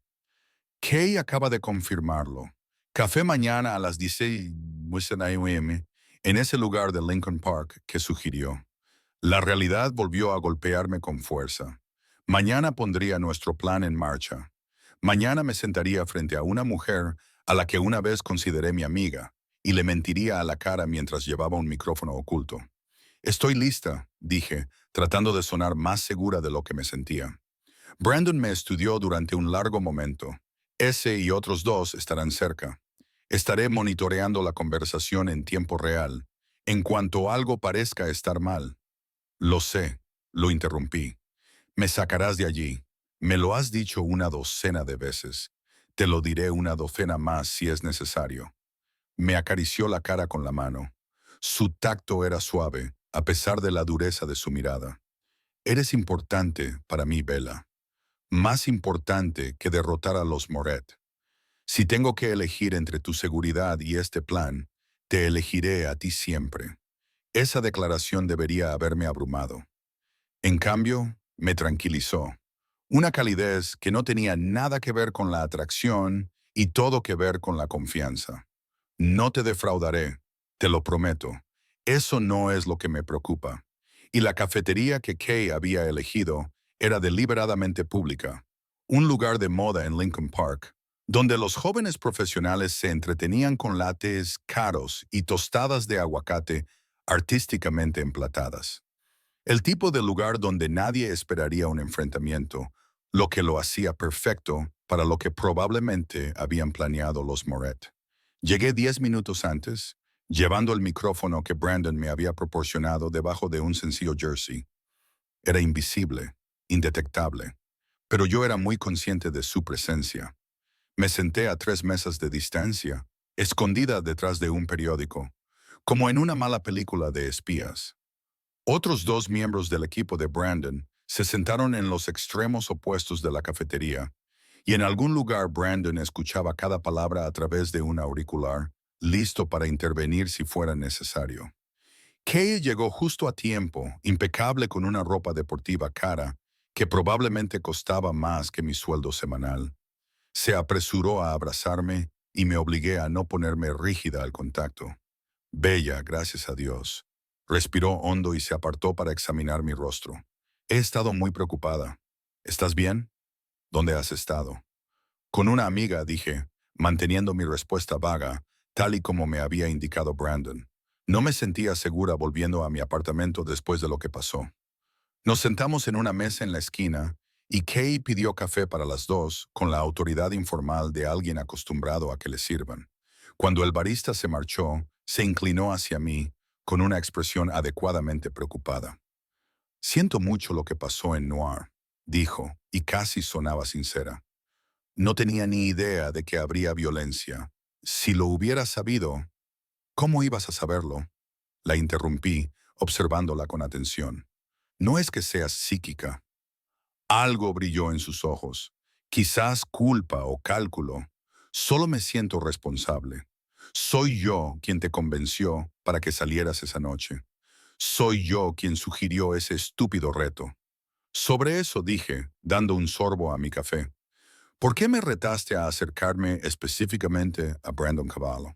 Kay acaba de confirmarlo. Café mañana a las 16 a.m. en ese lugar de Lincoln Park que sugirió. La realidad volvió a golpearme con fuerza. Mañana pondría nuestro plan en marcha. Mañana me sentaría frente a una mujer a la que una vez consideré mi amiga y le mentiría a la cara mientras llevaba un micrófono oculto. Estoy lista, dije, tratando de sonar más segura de lo que me sentía. Brandon me estudió durante un largo momento. Ese y otros dos estarán cerca. Estaré monitoreando la conversación en tiempo real. En cuanto algo parezca estar mal, lo sé, lo interrumpí. Me sacarás de allí. Me lo has dicho una docena de veces. Te lo diré una docena más si es necesario. Me acarició la cara con la mano. Su tacto era suave, a pesar de la dureza de su mirada. Eres importante para mí, Bella. Más importante que derrotar a los Moret. Si tengo que elegir entre tu seguridad y este plan, te elegiré a ti siempre. Esa declaración debería haberme abrumado. En cambio, me tranquilizó. Una calidez que no tenía nada que ver con la atracción y todo que ver con la confianza. No te defraudaré, te lo prometo. Eso no es lo que me preocupa. Y la cafetería que Kay había elegido era deliberadamente pública, un lugar de moda en Lincoln Park, donde los jóvenes profesionales se entretenían con lates caros y tostadas de aguacate artísticamente emplatadas. El tipo de lugar donde nadie esperaría un enfrentamiento, lo que lo hacía perfecto para lo que probablemente habían planeado los Moret. Llegué 10 minutos antes, llevando el micrófono que Brandon me había proporcionado debajo de un sencillo jersey. Era invisible, indetectable, pero yo era muy consciente de su presencia. Me senté a 3 mesas de distancia, escondida detrás de un periódico, como en una mala película de espías. Otros dos miembros del equipo de Brandon se sentaron en los extremos opuestos de la cafetería, y en algún lugar Brandon escuchaba cada palabra a través de un auricular, listo para intervenir si fuera necesario. Kay llegó justo a tiempo, impecable con una ropa deportiva cara, que probablemente costaba más que mi sueldo semanal. Se apresuró a abrazarme y me obligué a no ponerme rígida al contacto. Bella, gracias a Dios. Respiró hondo y se apartó para examinar mi rostro. He estado muy preocupada. ¿Estás bien? ¿Dónde has estado? Con una amiga, dije, manteniendo mi respuesta vaga, tal y como me había indicado Brandon. No me sentía segura volviendo a mi apartamento después de lo que pasó. Nos sentamos en una mesa en la esquina y Kay pidió café para las dos con la autoridad informal de alguien acostumbrado a que le sirvan. Cuando el barista se marchó, se inclinó hacia mí con una expresión adecuadamente preocupada. Siento mucho lo que pasó en Noir, dijo, y casi sonaba sincera. No tenía ni idea de que habría violencia. Si lo hubieras sabido, ¿cómo ibas a saberlo? La interrumpí, observándola con atención. No es que seas psíquica. Algo brilló en sus ojos. Quizás culpa o cálculo. Solo me siento responsable. Soy yo quien te convenció para que salieras esa noche. Soy yo quien sugirió ese estúpido reto. Sobre eso dije, dando un sorbo a mi café. ¿Por qué me retaste a acercarme específicamente a Brandon Cavallo?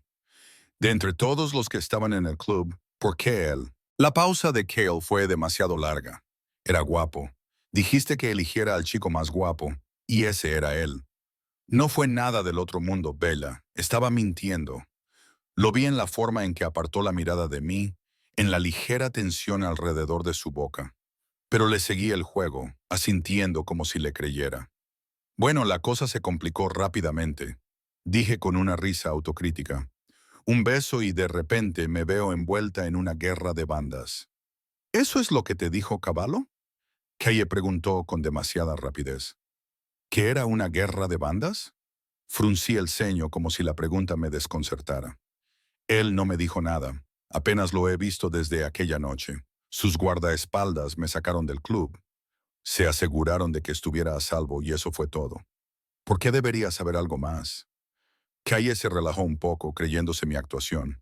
De entre todos los que estaban en el club, ¿por qué él? La pausa de Cale fue demasiado larga. Era guapo. Dijiste que eligiera al chico más guapo, y ese era él. No fue nada del otro mundo, Bella. Estaba mintiendo. Lo vi en la forma en que apartó la mirada de mí, en la ligera tensión alrededor de su boca. Pero le seguí el juego, asintiendo como si le creyera. Bueno, la cosa se complicó rápidamente. Dije con una risa autocrítica. Un beso y de repente me veo envuelta en una guerra de bandas. ¿Eso es lo que te dijo Cavallo? Kaye preguntó con demasiada rapidez. ¿Qué era una guerra de bandas? Fruncí el ceño como si la pregunta me desconcertara. Él no me dijo nada. Apenas lo he visto desde aquella noche. Sus guardaespaldas me sacaron del club. Se aseguraron de que estuviera a salvo y eso fue todo. ¿Por qué debería saber algo más? Kaye se relajó un poco creyéndose mi actuación.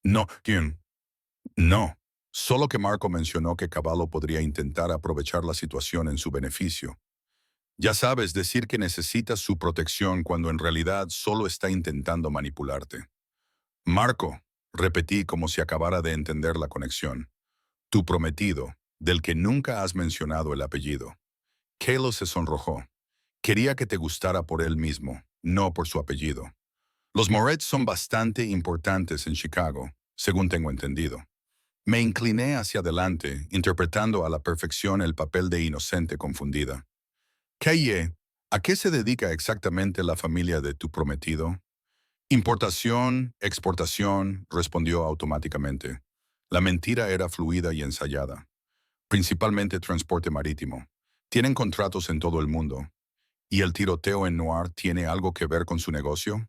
No, ¿quién? No. Solo que Marco mencionó que Cavallo podría intentar aprovechar la situación en su beneficio. Ya sabes, decir que necesitas su protección cuando en realidad solo está intentando manipularte. Marco, repetí como si acabara de entender la conexión. Tu prometido, del que nunca has mencionado el apellido. Kalo se sonrojó. Quería que te gustara por él mismo, no por su apellido. Los Moretz son bastante importantes en Chicago, según tengo entendido. Me incliné hacia adelante, interpretando a la perfección el papel de inocente confundida. Kaye, ¿a qué se dedica exactamente la familia de tu prometido? Importación, exportación, respondió automáticamente. La mentira era fluida y ensayada. Principalmente transporte marítimo. Tienen contratos en todo el mundo. ¿Y el tiroteo en Noir tiene algo que ver con su negocio?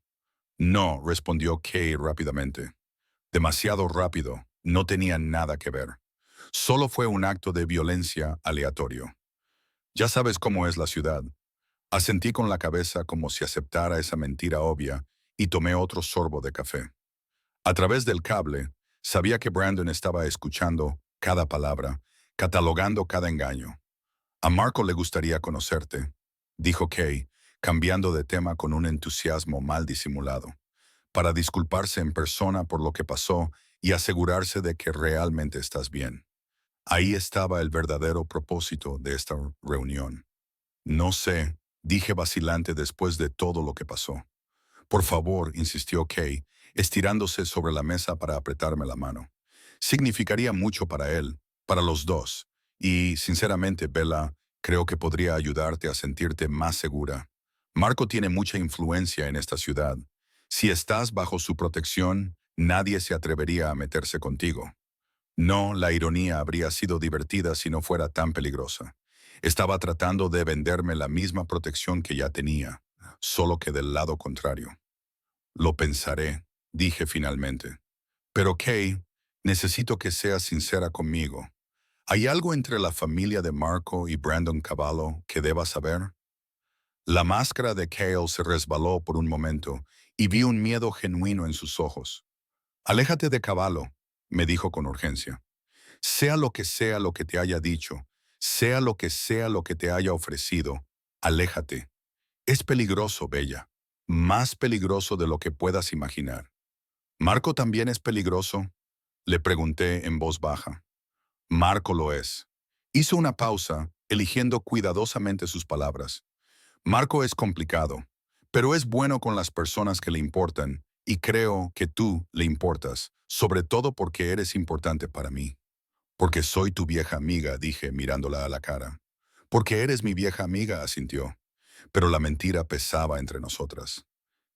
No, respondió Kay rápidamente. Demasiado rápido, no tenía nada que ver. Solo fue un acto de violencia aleatorio. Ya sabes cómo es la ciudad. Asentí con la cabeza como si aceptara esa mentira obvia y tomé otro sorbo de café. A través del cable, sabía que Brandon estaba escuchando cada palabra, catalogando cada engaño. A Marco le gustaría conocerte, dijo Kay, cambiando de tema con un entusiasmo mal disimulado, para disculparse en persona por lo que pasó y asegurarse de que realmente estás bien. Ahí estaba el verdadero propósito de esta reunión. No sé, dije vacilante después de todo lo que pasó. Por favor, insistió Kay, estirándose sobre la mesa para apretarme la mano. Significaría mucho para él, para los dos, y, sinceramente, Bella, creo que podría ayudarte a sentirte más segura. Marco tiene mucha influencia en esta ciudad. Si estás bajo su protección, nadie se atrevería a meterse contigo. No, la ironía habría sido divertida si no fuera tan peligrosa. Estaba tratando de venderme la misma protección que ya tenía, solo que del lado contrario. Lo pensaré, dije finalmente. Pero Kay, necesito que seas sincera conmigo. ¿Hay algo entre la familia de Marco y Brandon Cavallo que deba saber? La máscara de Cale se resbaló por un momento y vi un miedo genuino en sus ojos. Aléjate de Cavallo, me dijo con urgencia. Sea lo que te haya dicho, sea lo que te haya ofrecido, aléjate. Es peligroso, Bella, más peligroso de lo que puedas imaginar. ¿Marco también es peligroso? Le pregunté en voz baja. Marco lo es. Hizo una pausa, eligiendo cuidadosamente sus palabras. Marco es complicado, pero es bueno con las personas que le importan, y creo que tú le importas, sobre todo porque eres importante para mí. Porque soy tu vieja amiga, dije mirándola a la cara. Porque eres mi vieja amiga, asintió. Pero la mentira pesaba entre nosotras.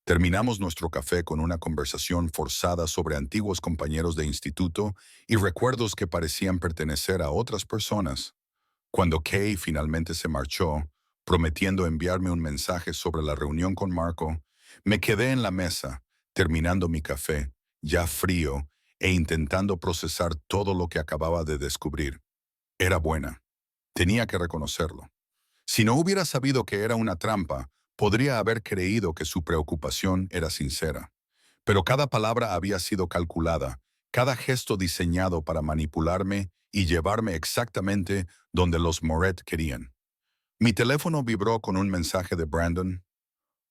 Terminamos nuestro café con una conversación forzada sobre antiguos compañeros de instituto y recuerdos que parecían pertenecer a otras personas. Cuando Kay finalmente se marchó, prometiendo enviarme un mensaje sobre la reunión con Marco, me quedé en la mesa, terminando mi café, ya frío, e intentando procesar todo lo que acababa de descubrir. Era buena. Tenía que reconocerlo. Si no hubiera sabido que era una trampa, podría haber creído que su preocupación era sincera. Pero cada palabra había sido calculada, cada gesto diseñado para manipularme y llevarme exactamente donde los Moret querían. Mi teléfono vibró con un mensaje de Brandon.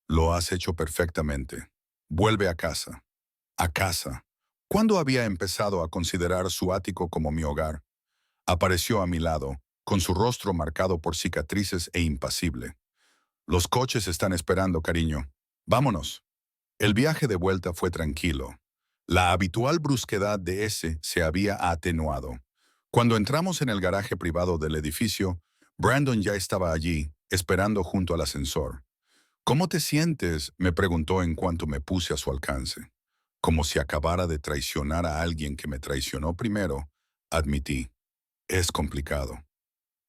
Lo has hecho perfectamente. Vuelve a casa. A casa. ¿Cuándo había empezado a considerar su ático como mi hogar? Apareció a mi lado, con su rostro marcado por cicatrices e impasible. Los coches están esperando, cariño. Vámonos. El viaje de vuelta fue tranquilo. La habitual brusquedad de ese se había atenuado. Cuando entramos en el garaje privado del edificio, Brandon ya estaba allí, esperando junto al ascensor. ¿Cómo te sientes?, me preguntó en cuanto me puse a su alcance. Como si acabara de traicionar a alguien que me traicionó primero, admití. Es complicado.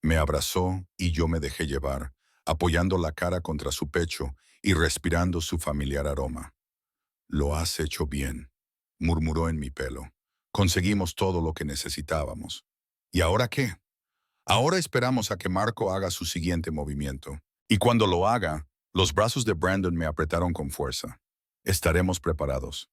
Me abrazó y yo me dejé llevar, apoyando la cara contra su pecho y respirando su familiar aroma. Lo has hecho bien, murmuró en mi pelo. Conseguimos todo lo que necesitábamos. ¿Y ahora qué? Ahora esperamos a que Marco haga su siguiente movimiento. Y cuando lo haga, los brazos de Brandon me apretaron con fuerza. Estaremos preparados.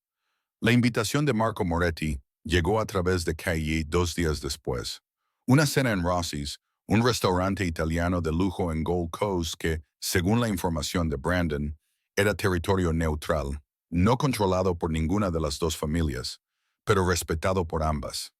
La invitación de Marco Moretti llegó a través de Calle 2 días después. Una cena en Rossi's, un restaurante italiano de lujo en Gold Coast que, según la información de Brandon, era territorio neutral, no controlado por ninguna de las dos familias, pero respetado por ambas.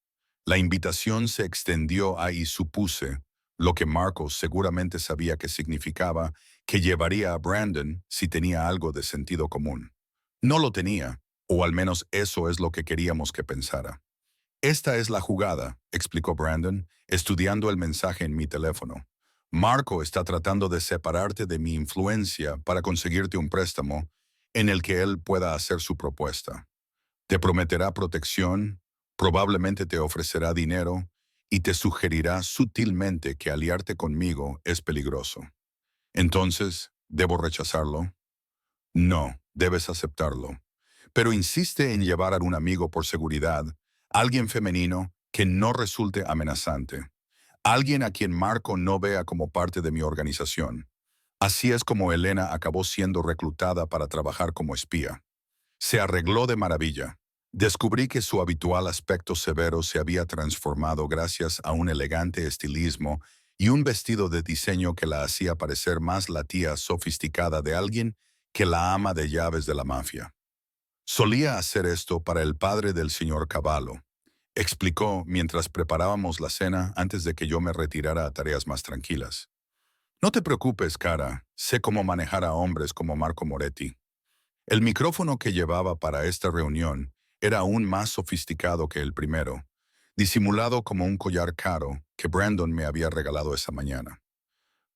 La invitación se extendió y supuse, lo que Marcos seguramente sabía que significaba, que llevaría a Brandon si tenía algo de sentido común. No lo tenía, o al menos eso es lo que queríamos que pensara. Esta es la jugada, explicó Brandon, estudiando el mensaje en mi teléfono. Marco está tratando de separarte de mi influencia para conseguirte un préstamo en el que él pueda hacer su propuesta. Te prometerá protección, probablemente te ofrecerá dinero y te sugerirá sutilmente que aliarte conmigo es peligroso. Entonces, ¿debo rechazarlo? No, debes aceptarlo. Pero insiste en llevar a un amigo por seguridad, alguien femenino que no resulte amenazante, alguien a quien Marco no vea como parte de mi organización. Así es como Elena acabó siendo reclutada para trabajar como espía. Se arregló de maravilla. Descubrí que su habitual aspecto severo se había transformado gracias a un elegante estilismo y un vestido de diseño que la hacía parecer más la tía sofisticada de alguien que la ama de llaves de la mafia. Solía hacer esto para el padre del señor Cavallo, explicó mientras preparábamos la cena antes de que yo me retirara a tareas más tranquilas. No te preocupes, cara, sé cómo manejar a hombres como Marco Moretti. El micrófono que llevaba para esta reunión era aún más sofisticado que el primero, disimulado como un collar caro que Brandon me había regalado esa mañana.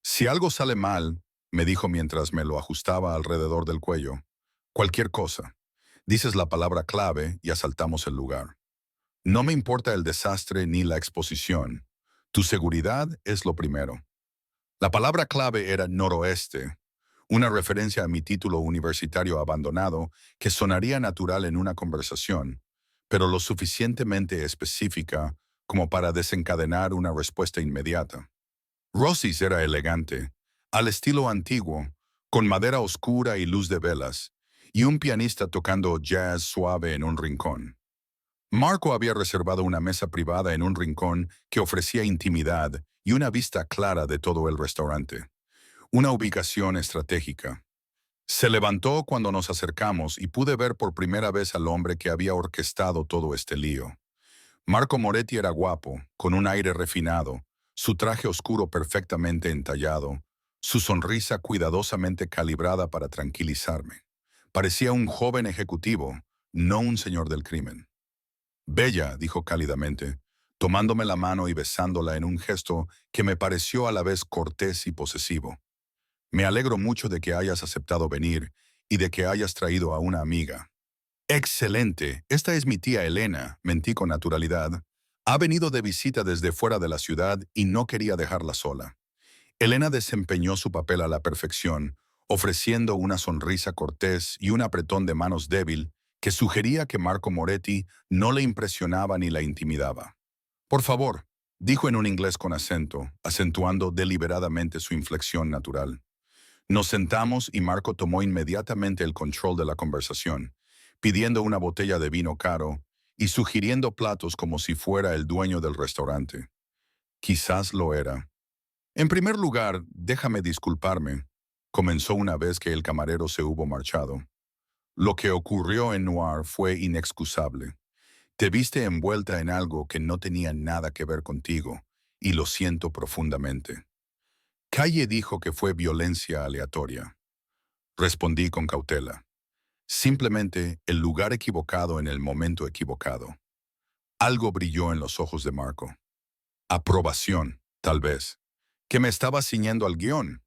Si algo sale mal, me dijo mientras me lo ajustaba alrededor del cuello, cualquier cosa. Dices la palabra clave y asaltamos el lugar. No me importa el desastre ni la exposición. Tu seguridad es lo primero. La palabra clave era noroeste, una referencia a mi título universitario abandonado que sonaría natural en una conversación, pero lo suficientemente específica como para desencadenar una respuesta inmediata. Rossi's era elegante, al estilo antiguo, con madera oscura y luz de velas, y un pianista tocando jazz suave en un rincón. Marco había reservado una mesa privada en un rincón que ofrecía intimidad y una vista clara de todo el restaurante. Una ubicación estratégica. Se levantó cuando nos acercamos y pude ver por primera vez al hombre que había orquestado todo este lío. Marco Moretti era guapo, con un aire refinado, su traje oscuro perfectamente entallado, su sonrisa cuidadosamente calibrada para tranquilizarme. Parecía un joven ejecutivo, no un señor del crimen. Bella, dijo cálidamente, tomándome la mano y besándola en un gesto que me pareció a la vez cortés y posesivo. Me alegro mucho de que hayas aceptado venir y de que hayas traído a una amiga. Excelente, esta es mi tía Elena, mentí con naturalidad. Ha venido de visita desde fuera de la ciudad y no quería dejarla sola. Elena desempeñó su papel a la perfección, ofreciendo una sonrisa cortés y un apretón de manos débil que sugería que Marco Moretti no le impresionaba ni la intimidaba. Por favor, dijo en un inglés con acento, acentuando deliberadamente su inflexión natural. Nos sentamos y Marco tomó inmediatamente el control de la conversación, pidiendo una botella de vino caro y sugiriendo platos como si fuera el dueño del restaurante. Quizás lo era. En primer lugar, déjame disculparme, comenzó una vez que el camarero se hubo marchado. Lo que ocurrió en Noir fue inexcusable. Te viste envuelta en algo que no tenía nada que ver contigo, y lo siento profundamente. Calle dijo que fue violencia aleatoria. Respondí con cautela. Simplemente el lugar equivocado en el momento equivocado. Algo brilló en los ojos de Marco. Aprobación, tal vez. Que me estaba ciñendo al guión.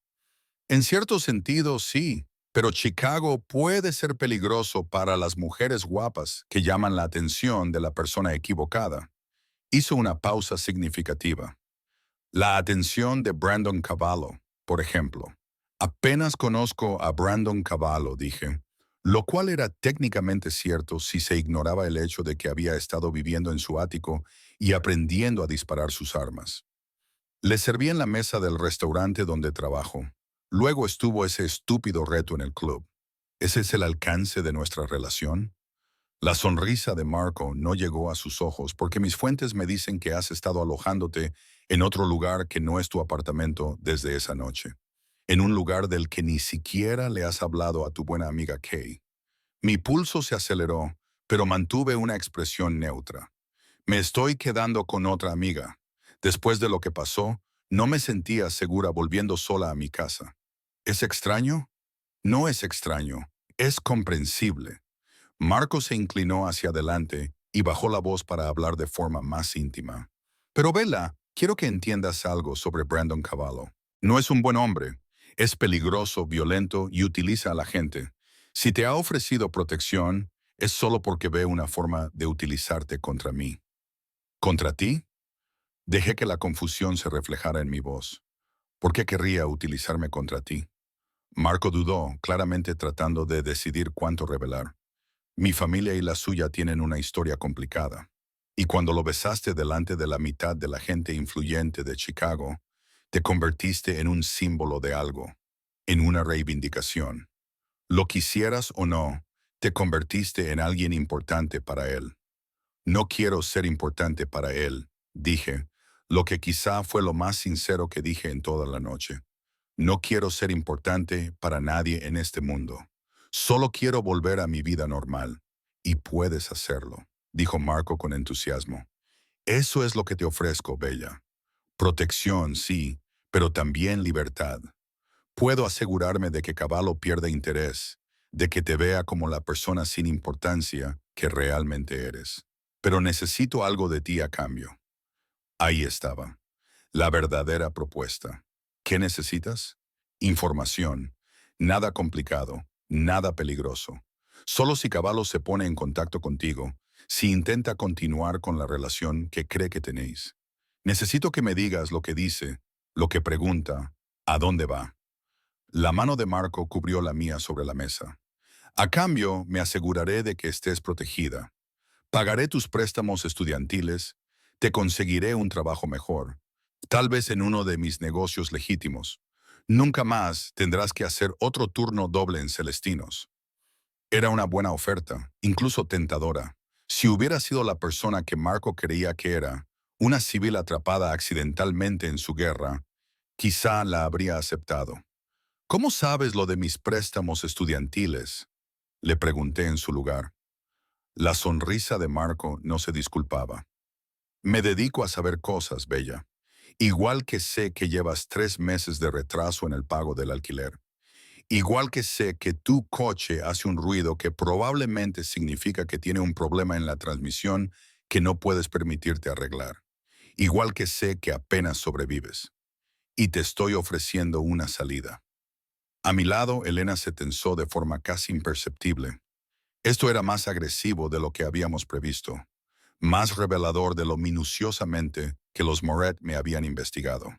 En cierto sentido, sí, pero Chicago puede ser peligroso para las mujeres guapas que llaman la atención de la persona equivocada. Hizo una pausa significativa. La atención de Brandon Cavallo, por ejemplo. Apenas conozco a Brandon Cavallo, dije, lo cual era técnicamente cierto si se ignoraba el hecho de que había estado viviendo en su ático y aprendiendo a disparar sus armas. Le serví en la mesa del restaurante donde trabajo. Luego estuvo ese estúpido reto en el club. ¿Ese es el alcance de nuestra relación? La sonrisa de Marco no llegó a sus ojos porque mis fuentes me dicen que has estado alojándote en otro lugar que no es tu apartamento desde esa noche. En un lugar del que ni siquiera le has hablado a tu buena amiga Kay. Mi pulso se aceleró, pero mantuve una expresión neutra. Me estoy quedando con otra amiga. Después de lo que pasó, no me sentía segura volviendo sola a mi casa. ¿Es extraño? No es extraño, es comprensible. Marco se inclinó hacia adelante y bajó la voz para hablar de forma más íntima. Pero Bella, quiero que entiendas algo sobre Brandon Cavallo. No es un buen hombre. Es peligroso, violento y utiliza a la gente. Si te ha ofrecido protección, es solo porque ve una forma de utilizarte contra mí. ¿Contra ti? Dejé que la confusión se reflejara en mi voz. ¿Por qué querría utilizarme contra ti? Marco dudó, claramente tratando de decidir cuánto revelar. Mi familia y la suya tienen una historia complicada. Y cuando lo besaste delante de la mitad de la gente influyente de Chicago, te convertiste en un símbolo de algo, en una reivindicación. Lo quisieras o no, te convertiste en alguien importante para él. No quiero ser importante para él, dije, lo que quizá fue lo más sincero que dije en toda la noche. No quiero ser importante para nadie en este mundo. Solo quiero volver a mi vida normal. Y puedes hacerlo, dijo Marco con entusiasmo. Eso es lo que te ofrezco, Bella. Protección, sí, pero también libertad. Puedo asegurarme de que Cavallo pierda interés, de que te vea como la persona sin importancia que realmente eres. Pero necesito algo de ti a cambio. Ahí estaba, la verdadera propuesta. ¿Qué necesitas? Información. Nada complicado, nada peligroso. Solo si Cavallo se pone en contacto contigo, si intenta continuar con la relación que cree que tenéis. Necesito que me digas lo que dice, lo que pregunta, a dónde va. La mano de Marco cubrió la mía sobre la mesa. A cambio, me aseguraré de que estés protegida. Pagaré tus préstamos estudiantiles, te conseguiré un trabajo mejor, tal vez en uno de mis negocios legítimos. Nunca más tendrás que hacer otro turno doble en Celestinos. Era una buena oferta, incluso tentadora. Si hubiera sido la persona que Marco creía que era, una civil atrapada accidentalmente en su guerra, quizá la habría aceptado. ¿Cómo sabes lo de mis préstamos estudiantiles? Le pregunté en su lugar. La sonrisa de Marco no se disculpaba. Me dedico a saber cosas, Bella. Igual que sé que llevas 3 meses de retraso en el pago del alquiler. Igual que sé que tu coche hace un ruido que probablemente significa que tiene un problema en la transmisión que no puedes permitirte arreglar. Igual que sé que apenas sobrevives. Y te estoy ofreciendo una salida. A mi lado, Elena se tensó de forma casi imperceptible. Esto era más agresivo de lo que habíamos previsto, más revelador de lo minuciosamente que los Moret me habían investigado.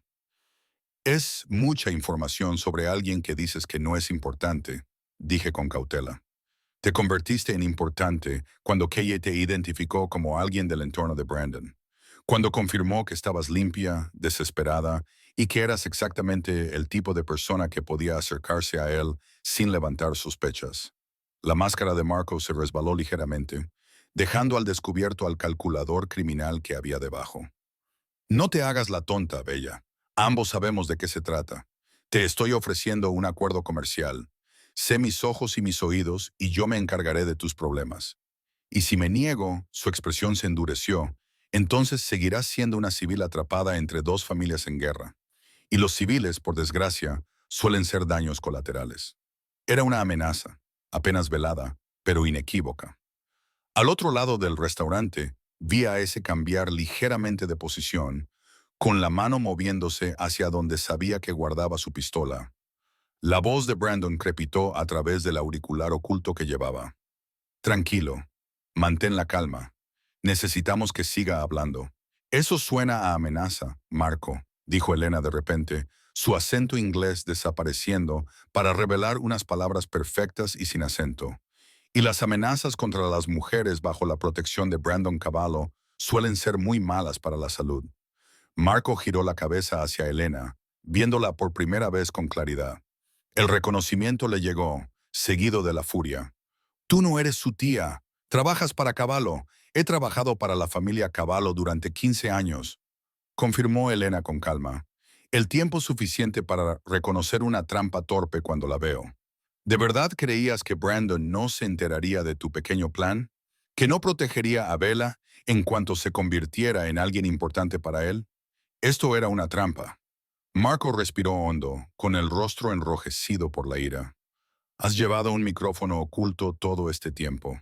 Es mucha información sobre alguien que dices que no es importante, dije con cautela. Te convertiste en importante cuando Kaye te identificó como alguien del entorno de Brandon, cuando confirmó que estabas limpia, desesperada y que eras exactamente el tipo de persona que podía acercarse a él sin levantar sospechas. La máscara de Marco se resbaló ligeramente, dejando al descubierto al calculador criminal que había debajo. No te hagas la tonta, Bella. Ambos sabemos de qué se trata. Te estoy ofreciendo un acuerdo comercial. Sé mis ojos y mis oídos y yo me encargaré de tus problemas. Y si me niego, su expresión se endureció, entonces seguirás siendo una civil atrapada entre dos familias en guerra. Y los civiles, por desgracia, suelen ser daños colaterales. Era una amenaza, apenas velada, pero inequívoca. Al otro lado del restaurante, vi a ese cambiar ligeramente de posición, con la mano moviéndose hacia donde sabía que guardaba su pistola. La voz de Brandon crepitó a través del auricular oculto que llevaba. Tranquilo. Mantén la calma. Necesitamos que siga hablando. Eso suena a amenaza, Marco, dijo Elena de repente, su acento inglés desapareciendo para revelar unas palabras perfectas y sin acento. Y las amenazas contra las mujeres bajo la protección de Brandon Cavallo suelen ser muy malas para la salud. Marco giró la cabeza hacia Elena, viéndola por primera vez con claridad. El reconocimiento le llegó, seguido de la furia. Tú no eres su tía. Trabajas para Cavallo. He trabajado para la familia Cavallo durante 15 años, confirmó Elena con calma. El tiempo suficiente para reconocer una trampa torpe cuando la veo. ¿De verdad creías que Brandon no se enteraría de tu pequeño plan? ¿Que no protegería a Bella en cuanto se convirtiera en alguien importante para él? Esto era una trampa. Marco respiró hondo, con el rostro enrojecido por la ira. Has llevado un micrófono oculto todo este tiempo.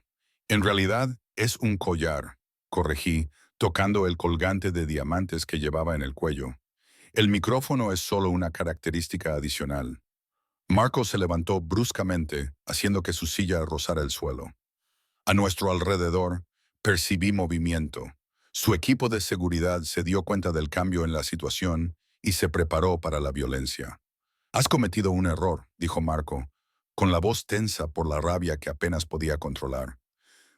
En realidad, es un collar, corregí, tocando el colgante de diamantes que llevaba en el cuello. El micrófono es solo una característica adicional. Marco se levantó bruscamente, haciendo que su silla rozara el suelo. A nuestro alrededor, percibí movimiento. Su equipo de seguridad se dio cuenta del cambio en la situación y se preparó para la violencia. Has cometido un error, dijo Marco, con la voz tensa por la rabia que apenas podía controlar.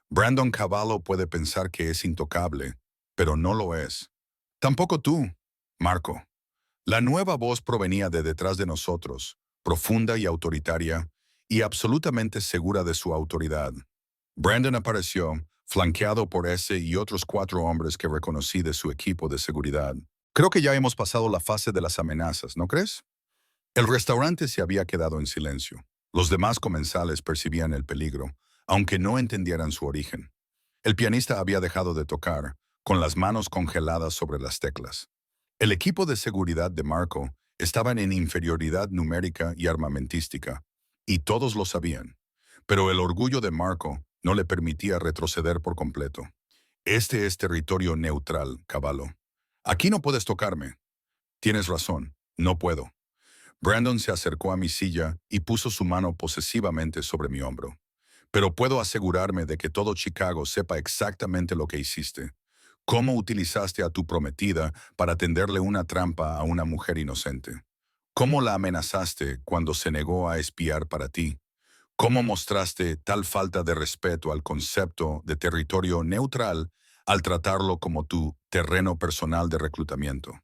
Brandon Cavallo puede pensar que es intocable, pero no lo es. Tampoco tú, Marco. La nueva voz provenía de detrás de nosotros, profunda y autoritaria, y absolutamente segura de su autoridad. Brandon apareció, flanqueado por ese y otros 4 hombres que reconocí de su equipo de seguridad. Creo que ya hemos pasado la fase de las amenazas, ¿no crees? El restaurante se había quedado en silencio. Los demás comensales percibían el peligro, aunque no entendieran su origen. El pianista había dejado de tocar, con las manos congeladas sobre las teclas. El equipo de seguridad de Marco estaba en inferioridad numérica y armamentística, y todos lo sabían. Pero el orgullo de Marco no le permitía retroceder por completo. Este es territorio neutral, Cavallo. Aquí no puedes tocarme. Tienes razón, no puedo. Brandon se acercó a mi silla y puso su mano posesivamente sobre mi hombro. Pero puedo asegurarme de que todo Chicago sepa exactamente lo que hiciste. Cómo utilizaste a tu prometida para tenderle una trampa a una mujer inocente. Cómo la amenazaste cuando se negó a espiar para ti. Cómo mostraste tal falta de respeto al concepto de territorio neutral al tratarlo como tu terreno personal de reclutamiento.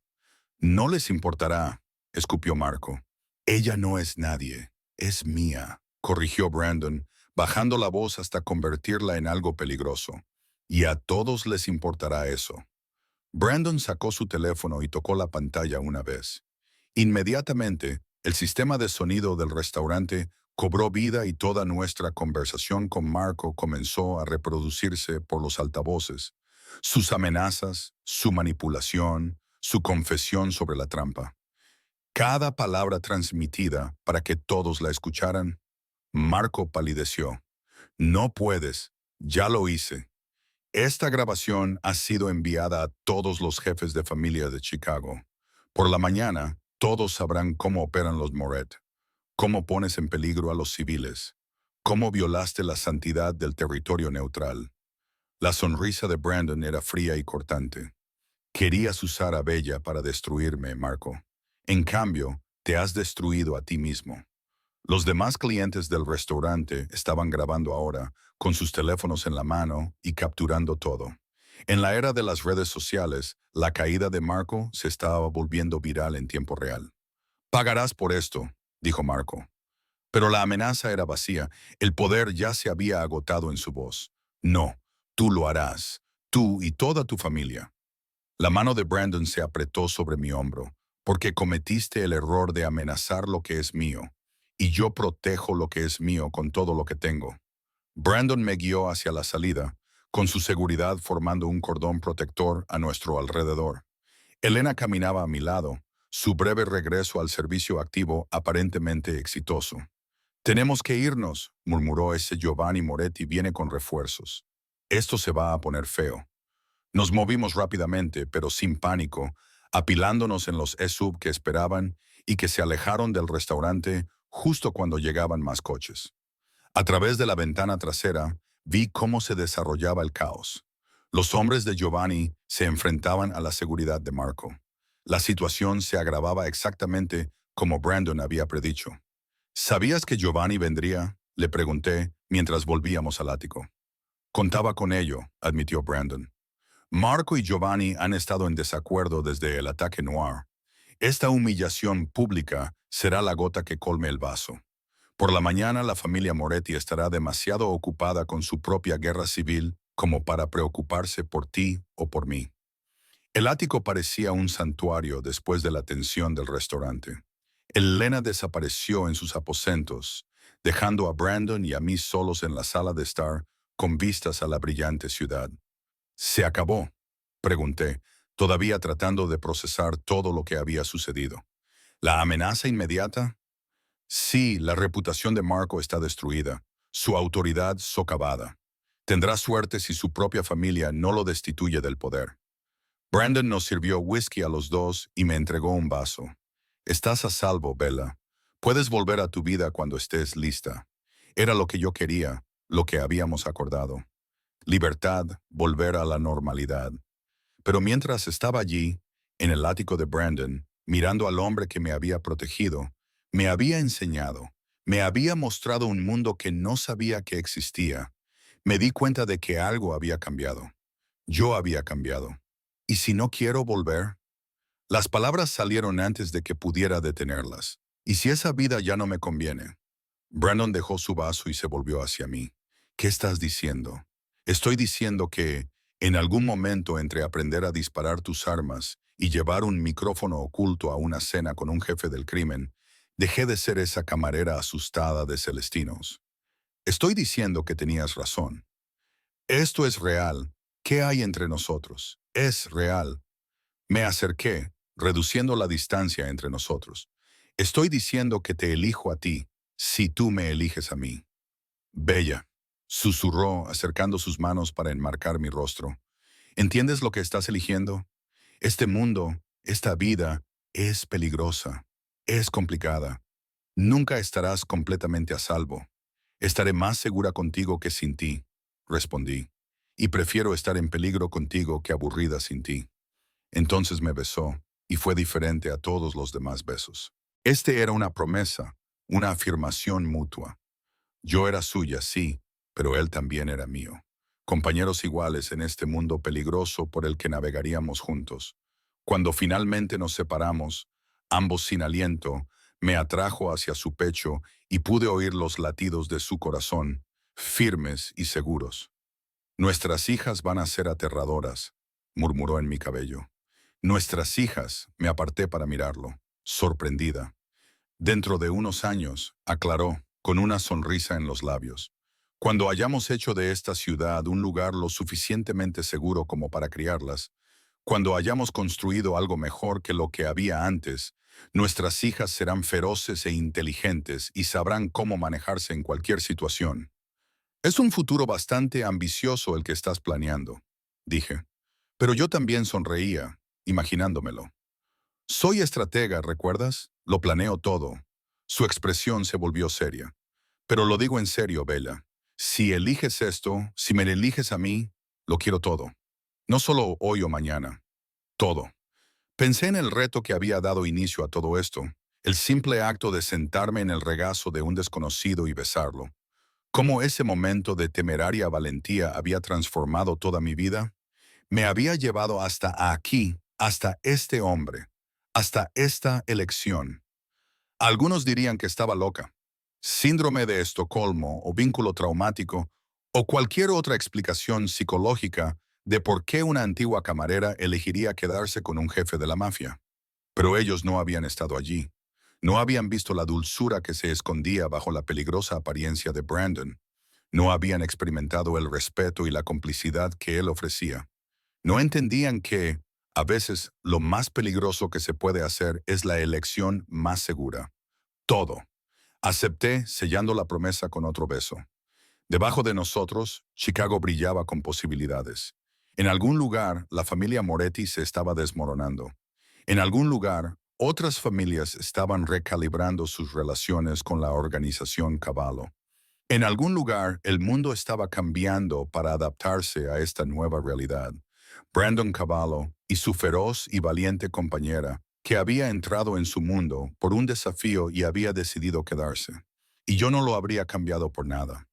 No les importará, escupió Marco. Ella no es nadie, es mía, corrigió Brandon, bajando la voz hasta convertirla en algo peligroso. Y a todos les importará eso. Brandon sacó su teléfono y tocó la pantalla una vez. Inmediatamente, el sistema de sonido del restaurante cobró vida y toda nuestra conversación con Marco comenzó a reproducirse por los altavoces. Sus amenazas, su manipulación, su confesión sobre la trampa. Cada palabra transmitida para que todos la escucharan. Marco palideció. No puedes, ya lo hice. Esta grabación ha sido enviada a todos los jefes de familia de Chicago. Por la mañana, todos sabrán cómo operan los Moret, cómo pones en peligro a los civiles, cómo violaste la santidad del territorio neutral. La sonrisa de Brandon era fría y cortante. Querías usar a Bella para destruirme, Marco. En cambio, te has destruido a ti mismo. Los demás clientes del restaurante estaban grabando ahora, con sus teléfonos en la mano y capturando todo. En la era de las redes sociales, la caída de Marco se estaba volviendo viral en tiempo real. Pagarás por esto, dijo Marco. Pero la amenaza era vacía, el poder ya se había agotado en su voz. No, tú lo harás, tú y toda tu familia. La mano de Brandon se apretó sobre mi hombro, porque cometiste el error de amenazar lo que es mío, y yo protejo lo que es mío con todo lo que tengo. Brandon me guió hacia la salida, con su seguridad formando un cordón protector a nuestro alrededor. Elena caminaba a mi lado, su breve regreso al servicio activo aparentemente exitoso. «Tenemos que irnos», murmuró. «Ese Giovanni Moretti viene con refuerzos. Esto se va a poner feo». Nos movimos rápidamente, pero sin pánico, apilándonos en los SUV que esperaban y que se alejaron del restaurante justo cuando llegaban más coches. A través de la ventana trasera, vi cómo se desarrollaba el caos. Los hombres de Giovanni se enfrentaban a la seguridad de Marco. La situación se agravaba exactamente como Brandon había predicho. «¿Sabías que Giovanni vendría?», le pregunté mientras volvíamos al ático. «Contaba con ello», admitió Brandon. «Marco y Giovanni han estado en desacuerdo desde el ataque Noir. Esta humillación pública será la gota que colme el vaso. Por la mañana la familia Moretti estará demasiado ocupada con su propia guerra civil como para preocuparse por ti o por mí». El ático parecía un santuario después de la tensión del restaurante. Elena desapareció en sus aposentos, dejando a Brandon y a mí solos en la sala de estar con vistas a la brillante ciudad. «¿Se acabó?», pregunté, todavía tratando de procesar todo lo que había sucedido. «¿La amenaza inmediata?». «Sí, la reputación de Marco está destruida, su autoridad socavada. Tendrá suerte si su propia familia no lo destituye del poder». Brandon nos sirvió whisky a los dos y me entregó un vaso. «Estás a salvo, Bella. Puedes volver a tu vida cuando estés lista». Era lo que yo quería, lo que habíamos acordado. Libertad, volver a la normalidad. Pero mientras estaba allí, en el ático de Brandon, mirando al hombre que me había protegido, me había enseñado, me había mostrado un mundo que no sabía que existía. Me di cuenta de que algo había cambiado. Yo había cambiado. ¿Y si no quiero volver? Las palabras salieron antes de que pudiera detenerlas. ¿Y si esa vida ya no me conviene? Brandon dejó su vaso y se volvió hacia mí. «¿Qué estás diciendo?». «Estoy diciendo que, en algún momento entre aprender a disparar tus armas y llevar un micrófono oculto a una cena con un jefe del crimen, dejé de ser esa camarera asustada de Celestinos. Estoy diciendo que tenías razón. Esto es real. ¿Qué hay entre nosotros? Es real». Me acerqué, reduciendo la distancia entre nosotros. «Estoy diciendo que te elijo a ti, si tú me eliges a mí». «Bella», susurró, acercando sus manos para enmarcar mi rostro. «¿Entiendes lo que estás eligiendo? Este mundo, esta vida, es peligrosa, es complicada. Nunca estarás completamente a salvo. Estaré más segura contigo que sin ti», respondí. «Y prefiero estar en peligro contigo que aburrida sin ti». Entonces me besó, y fue diferente a todos los demás besos. Este era una promesa, una afirmación mutua. Yo era suya, sí, pero él también era mío. Compañeros iguales en este mundo peligroso por el que navegaríamos juntos. Cuando finalmente nos separamos, ambos sin aliento, me atrajo hacia su pecho y pude oír los latidos de su corazón, firmes y seguros. «Nuestras hijas van a ser aterradoras», murmuró en mi cabello. «Nuestras hijas», me aparté para mirarlo, sorprendida. «Dentro de unos años», aclaró, con una sonrisa en los labios. «Cuando hayamos hecho de esta ciudad un lugar lo suficientemente seguro como para criarlas, cuando hayamos construido algo mejor que lo que había antes, nuestras hijas serán feroces e inteligentes y sabrán cómo manejarse en cualquier situación». «Es un futuro bastante ambicioso el que estás planeando», dije. Pero yo también sonreía, imaginándomelo. «Soy estratega, ¿recuerdas? Lo planeo todo». Su expresión se volvió seria. «Pero lo digo en serio, Bella. Si eliges esto, si me eliges a mí, lo quiero todo. No solo hoy o mañana. Todo». Pensé en el reto que había dado inicio a todo esto, el simple acto de sentarme en el regazo de un desconocido y besarlo. Cómo ese momento de temeraria valentía había transformado toda mi vida. Me había llevado hasta aquí, hasta este hombre, hasta esta elección. Algunos dirían que estaba loca. Síndrome de Estocolmo o vínculo traumático o cualquier otra explicación psicológica de por qué una antigua camarera elegiría quedarse con un jefe de la mafia. Pero ellos no habían estado allí. No habían visto la dulzura que se escondía bajo la peligrosa apariencia de Brandon. No habían experimentado el respeto y la complicidad que él ofrecía. No entendían que, a veces, lo más peligroso que se puede hacer es la elección más segura. Todo. Acepté, sellando la promesa con otro beso. Debajo de nosotros, Chicago brillaba con posibilidades. En algún lugar, la familia Moretti se estaba desmoronando. En algún lugar, otras familias estaban recalibrando sus relaciones con la organización Cavallo. En algún lugar, el mundo estaba cambiando para adaptarse a esta nueva realidad. Brandon Cavallo y su feroz y valiente compañera, que había entrado en su mundo por un desafío y había decidido quedarse. Y yo no lo habría cambiado por nada.